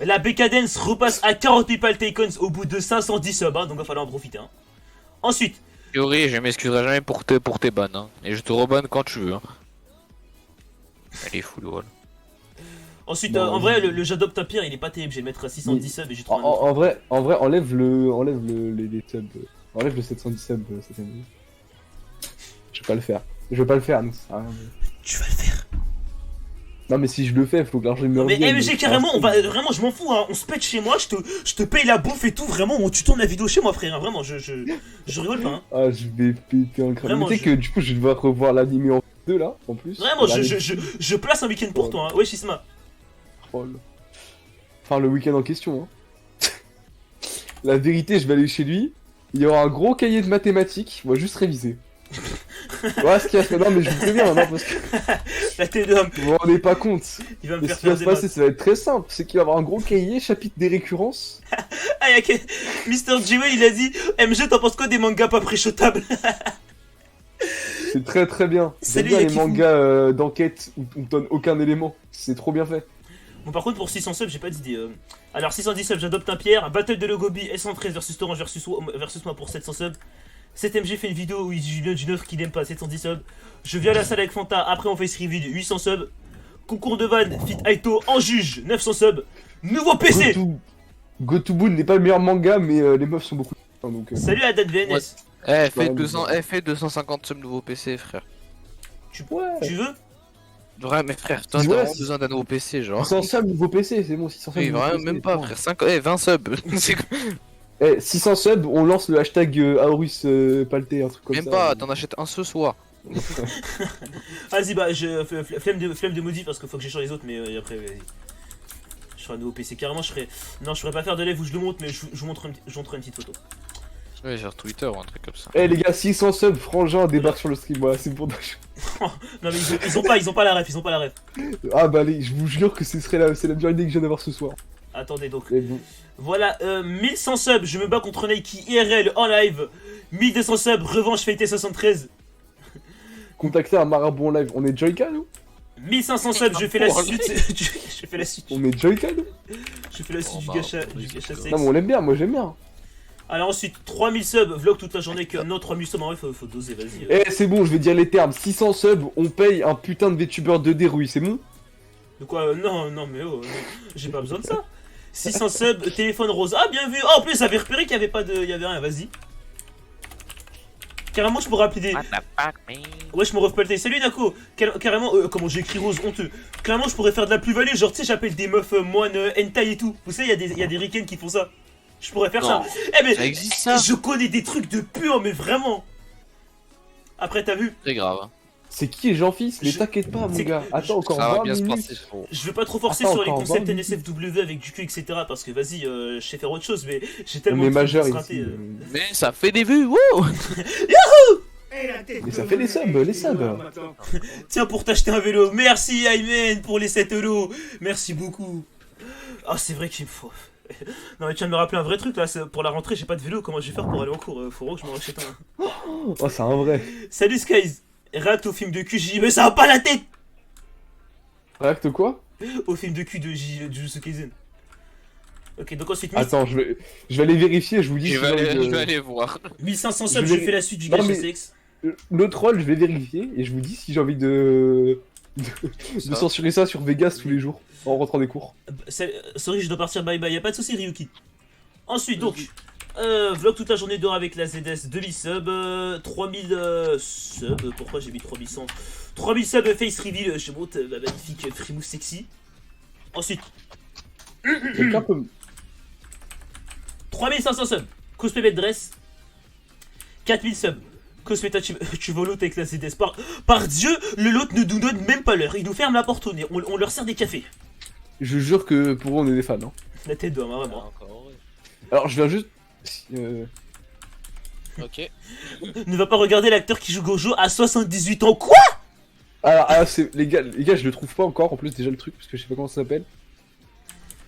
La Bécadence repasse à 40 000 Palteicons au bout de 510 subs, hein, donc va falloir en profiter. Hein. Ensuite. Fiori, je m'excuserai jamais pour tes bans, hein. Et je te rebanne quand tu veux. Hein. Elle est fou, voilà. Ensuite, Bon, en vrai, le j'adopte un pire, il est pas terrible. Je vais le mettre à 610 subs et j'ai trop un en vrai, enlève les subs. Enlève le 710 subs cette année. Je vais pas le faire, non, ça sert à rien. Tu vas le faire. Non mais si je le fais, faut que l'argent me Mais revienne. MG carrément, vraiment je m'en fous, hein. On se pète chez moi, je te paye la bouffe et tout, vraiment, tu tournes la vidéo chez moi frère, hein. Vraiment, je rigole pas. Hein. Ah je vais péter un crâne. Vraiment, Tu sais que du coup je vais devoir revoir l'anime en 2 là, en plus. Vraiment, je place un week-end pour toi, hein. Ouais Shisma. Troll. Enfin le week-end en question, hein. La vérité, je vais aller chez lui, il y aura un gros cahier de mathématiques, on va juste réviser. Ouais, ce qu'il y a, non mais je vous préviens, non parce que... La tête d'homme. Vous vous rendez pas compte. Il va me Mais faire ce qui va faire se des passer, maths. ça va être très simple. C'est qu'il va y avoir un gros cahier, chapitre des récurrences. Ah, y'a que... Mr. Jewel, il a dit MG, t'en penses quoi des mangas pas préchotables? C'est très très bien. J'aime Salut, bien les Yakifu. mangas d'enquête où on te donne aucun élément. C'est trop bien fait. Bon, par contre, pour 600 subs, j'ai pas d'idée. Alors, 610 subs, j'adopte un Pierre. Battle de Logobi, S113 versus Orange versus moi pour 700 subs. 7MG fait une vidéo où il dit d'une œuvre qu'il aime pas, 710 subs. Je viens à la salle avec Fanta, après on fait ce review, 800 subs. Concours de van, Fit Aito en juge, 900 subs. Nouveau PC. Gotoboon n'est pas le meilleur manga, mais les meufs sont beaucoup. Donc, Salut à Date VNS. Ouais. Fais 250 subs nouveau PC, frère. Tu veux? Ouais, mais frère, toi, Ouais, t'as vraiment c'est- besoin d'un nouveau PC, genre. 600 subs nouveau PC, c'est bon, 600 subs. Oui, nouveau vraiment, PC, même pas, bon. frère. 20 subs. C'est quoi 600 subs, on lance le hashtag Aorus Palté, un truc comme Même ça. pas, t'en achètes un ce soir. Vas-y, bah, flemme de maudit parce qu'il faut que j'échange les autres, mais après, vas-y. Je ferai un nouveau PC. Carrément, je ferai. Non, je ferai pas faire de live où je le montre, mais je vous montrerai une petite photo. Ouais, sur Twitter ou un truc comme ça. Eh les gars, 600 subs, Frangin débarque sur le stream, voilà, c'est pour... Non, mais ils ont pas la ref, Ah bah allez, je vous jure que c'est la meilleure idée que je viens d'avoir ce soir. Attendez donc. Mais bon. Voilà, 1100 subs, je me bats contre Nike IRL en live. 1200 subs, revanche Fate 73. Contactez un marabout en live, on est Joyka nous? 1500 subs, je fais la Oh, suite. Je fais la suite. On est Joyka nous? Je fais la suite Oh, du bah, gacha oui, sexe. Non mais on l'aime bien, moi j'aime bien. Alors ensuite, 3000 subs, vlog toute la journée que non 3000 subs, en vrai faut doser, vas-y. Eh c'est bon, je vais dire les termes, 600 subs, on paye un putain de VTuber 2D rouille, c'est bon? De quoi non mais oh, non, j'ai pas besoin de ça. 600 subs, téléphone rose. Ah bien vu. Ah en plus j'avais repéré qu'il y avait pas de. Il y avait rien, vas-y. Carrément, je pourrais appeler des. What the fuck, man? Ouais, je me refais. Salut Nako. Carrément, comment j'ai écrit rose honteux. Clairement, je pourrais faire de la plus-value. Genre, tu sais, j'appelle des meufs moines hentai et tout. Vous savez, il y a des ricaines qui font ça. Je pourrais faire Non. ça. Eh, mais Ça existe ça? je connais des trucs de pur, mais vraiment. Après, t'as vu? C'est grave. Hein. C'est qui Jean-Fils? Mais Je- t'inquiète pas, mon c'est- gars. Attends, encore Ça va 20 bien se minutes. passer, frérot. Je veux pas trop forcer Attends, sur les encore concepts 20 minutes. NSFW avec du cul, etc. Parce que vas-y, je sais faire autre chose, mais j'ai On tellement est de trucs majeur pour se ici. rater, Mais ça fait des vues, wouh! Mais ça fait les subs, les subs. Tiens, pour t'acheter un vélo. Merci, Aymen, pour les 7 euros. Merci beaucoup. Ah, c'est vrai qu'il me faut. Non, mais tu viens de me rappeler un vrai truc là. Pour la rentrée, j'ai pas de vélo. Comment je vais faire pour aller en cours? Faut vraiment que je m'en rachète un. Oh, c'est un vrai. Salut, Skies. Rate au film de cul. J'ai dit, mais ça va pas la tête! Réacte quoi? Au film de cul de Jujutsu Kaisen. Ok, donc ensuite, Attends, je vais aller vérifier, je vous dis si Je j'ai envie de- vais aller voir. 1500 je subs, vais- je fais la suite du Non, gars mais- sexe. Le troll, je vais vérifier et je vous dis si j'ai envie de censurer ça sur Vegas tous les jours en rentrant des cours. Sorry, je dois partir, bye bye. Y'a pas de soucis, Ryuki. Ensuite, donc, vlog toute la journée dehors avec la ZS, 2000 subs, 3000 subs. Pourquoi j'ai mis 3100? 3000 subs face reveal. Je monte ma magnifique frimousse sexy. Ensuite, Quelqu'un peut... 3500 subs, cosplay bed dress. 4000 subs, cosplay tu vas au lot avec la ZS. Par Dieu, le lot ne nous donne même pas l'heure. Il nous ferme la porte au nez. On leur sert des cafés. Je jure que pour eux on est des fans. Hein. La tête d'homme, hein, vraiment. Encore, ouais. Alors je viens juste... Ok. Ne va pas regarder l'acteur qui joue Gojo à 78 ans. Quoi? Alors c'est... les gars, je le trouve pas encore en plus déjà le truc parce que je sais pas comment ça s'appelle.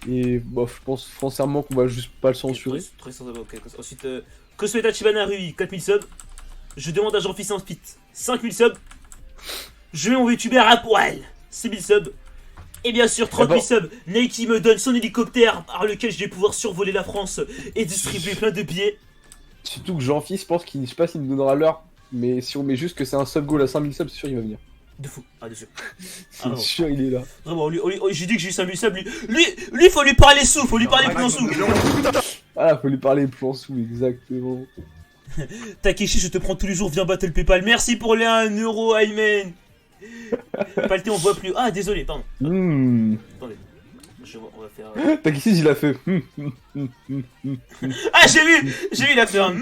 Et bof, je pense sincèrement qu'on va juste pas le censurer. Ok. Ensuite, Cosme Tachibana Rui, 4000 subs. Je demande à Jean-Fils un fit, 5000 subs. Je mets mon VTuber à poil, 6000 subs. Et bien sûr, 30 000 subs. Nike me donne son hélicoptère par lequel je vais pouvoir survoler la France et distribuer plein de billets. Surtout que Jean-Fils pense qu'il... Je sais pas s'il nous donnera l'heure, mais si on met juste que c'est un sub goal à 5000 subs, c'est sûr il va venir. De fou. Ah, de sûr. C'est non. sûr il est là. Vraiment, j'ai dit que j'ai eu 5000 subs. Lui, faut lui parler sous, faut lui parler plus en sous. Ah, faut lui parler plan sous, exactement. Takeshi, je te prends tous les jours, viens battle PayPal. Merci pour les 1 euro, Aymen. Palté, on voit plus. Ah, désolé, pardon. Attendez. On va faire. Takeshi, il a fait. Ah, j'ai vu, il a fait un.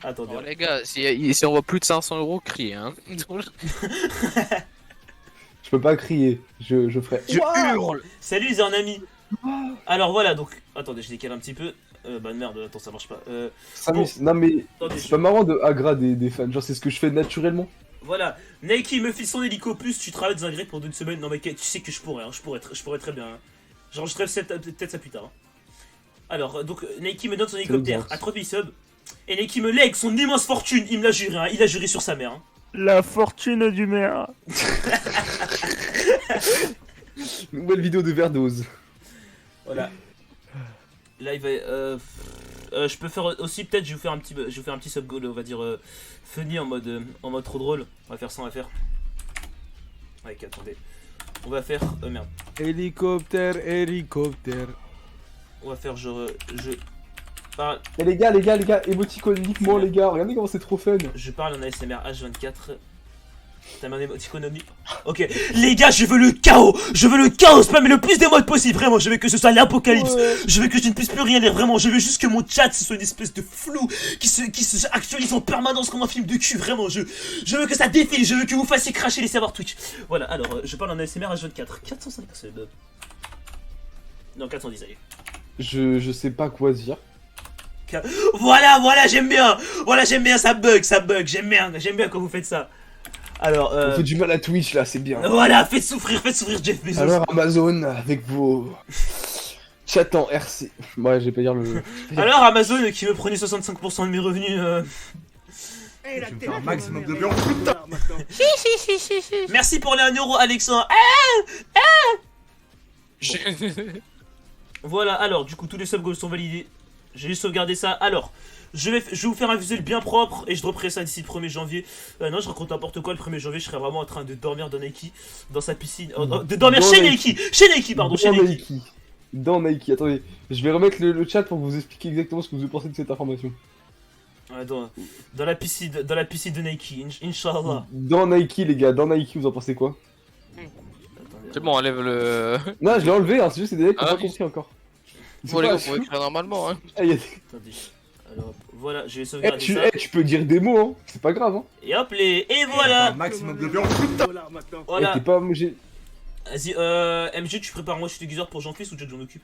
Attendez. Bon, les gars, si on voit plus de 500 euros, criez, hein. Je peux pas crier, je ferai. Je hurle. Salut, c'est un ami. Alors voilà, donc. Attendez, je décale un petit peu. Bah merde, attends, ça marche pas. Bon. Non mais Attendez, c'est pas marrant de aggrader des fans, genre c'est ce que je fais naturellement. Voilà, Nike me file son hélico plus, tu travailles dans un grec pendant une semaine. Non mais tu sais que je pourrais, hein, je pourrais très bien. Hein. J'enregistrerai peut-être ça plus tard. Hein. Alors, donc Nike me donne son hélicoptère à 3000 subs. Et Nike me lègue son immense fortune, il me l'a juré, hein, il a juré sur sa mère. Hein. La fortune du maire. Nouvelle vidéo de Verdose. Voilà. Là il va. Je peux faire aussi peut-être, je vais vous faire un petit sub goal, on va dire funny en mode trop drôle. On va faire ça, on va faire. Ouais, attendez. On va faire. Merde. Hélicoptère. On va faire genre. Je parle. Et les gars, émoticoniquement les gars, regardez comment c'est trop fun. Je parle en ASMR H24. T'as mon émoticône. Ok, les gars, je veux le chaos. Je veux le chaos, spammer le plus d'émotes possible. Vraiment, je veux que ce soit l'apocalypse. Ouais. Je veux que je ne puisse plus rien lire. Vraiment, je veux juste que mon chat ce soit une espèce de flou qui se actualise en permanence comme un film de cul. Vraiment, je veux que ça défile. Je veux que vous fassiez cracher les serveurs Twitch. Voilà, alors, je parle en ASMR H24. 405 subs. Non, 410, allez. Je sais pas quoi dire. Voilà, j'aime bien. Voilà, j'aime bien, ça bug. J'aime bien quand vous faites ça. Alors, On fait du mal à Twitch là, c'est bien. Voilà, faites souffrir Jeff Bezos. Alors Amazon, avec vos chats en RC. Ouais, je vais pas dire le... Alors Amazon qui me prenait 65% de mes revenus. Je vais me faire un maximum de bien. Merci pour les 1 euro, Alexandre. Voilà, alors du coup tous les sub goals sont validés. J'ai juste sauvegardé ça. Alors, je vais vous faire un visuel bien propre et je reprends ça d'ici le 1er janvier. Non, je raconte n'importe quoi. Le 1er janvier, je serai vraiment en train de dormir dans Nike, dans sa piscine. De dormir Dans chez Nike. Nike. Chez Nike, pardon, chez Dans Nike. Nike. Dans Nike. Attendez, je vais remettre le chat pour vous expliquer exactement ce que vous pensez de cette information. Ouais, dans la piscine de Nike, Inch'Allah. Dans Nike, les gars, dans Nike, vous en pensez quoi? C'est bon, enlève le. Non, je l'ai enlevé, hein, c'est juste c'est des mecs qui ont Ah pas oui. compris encore. Bon, les gars, faut écrire normalement, hein. Ah, y a... Attendez. Alors, voilà, je vais Eh, sauvegarder tu, ça. tu peux dire des mots, hein, c'est pas grave, hein. Et hop, et voilà. Maximum de viande. Eh, Voilà. t'es pas... Moi, j'ai... Vas-y, MG, tu prépares moi, je suis déguiseur pour Jean-Christ ou Jack, j'en occupe.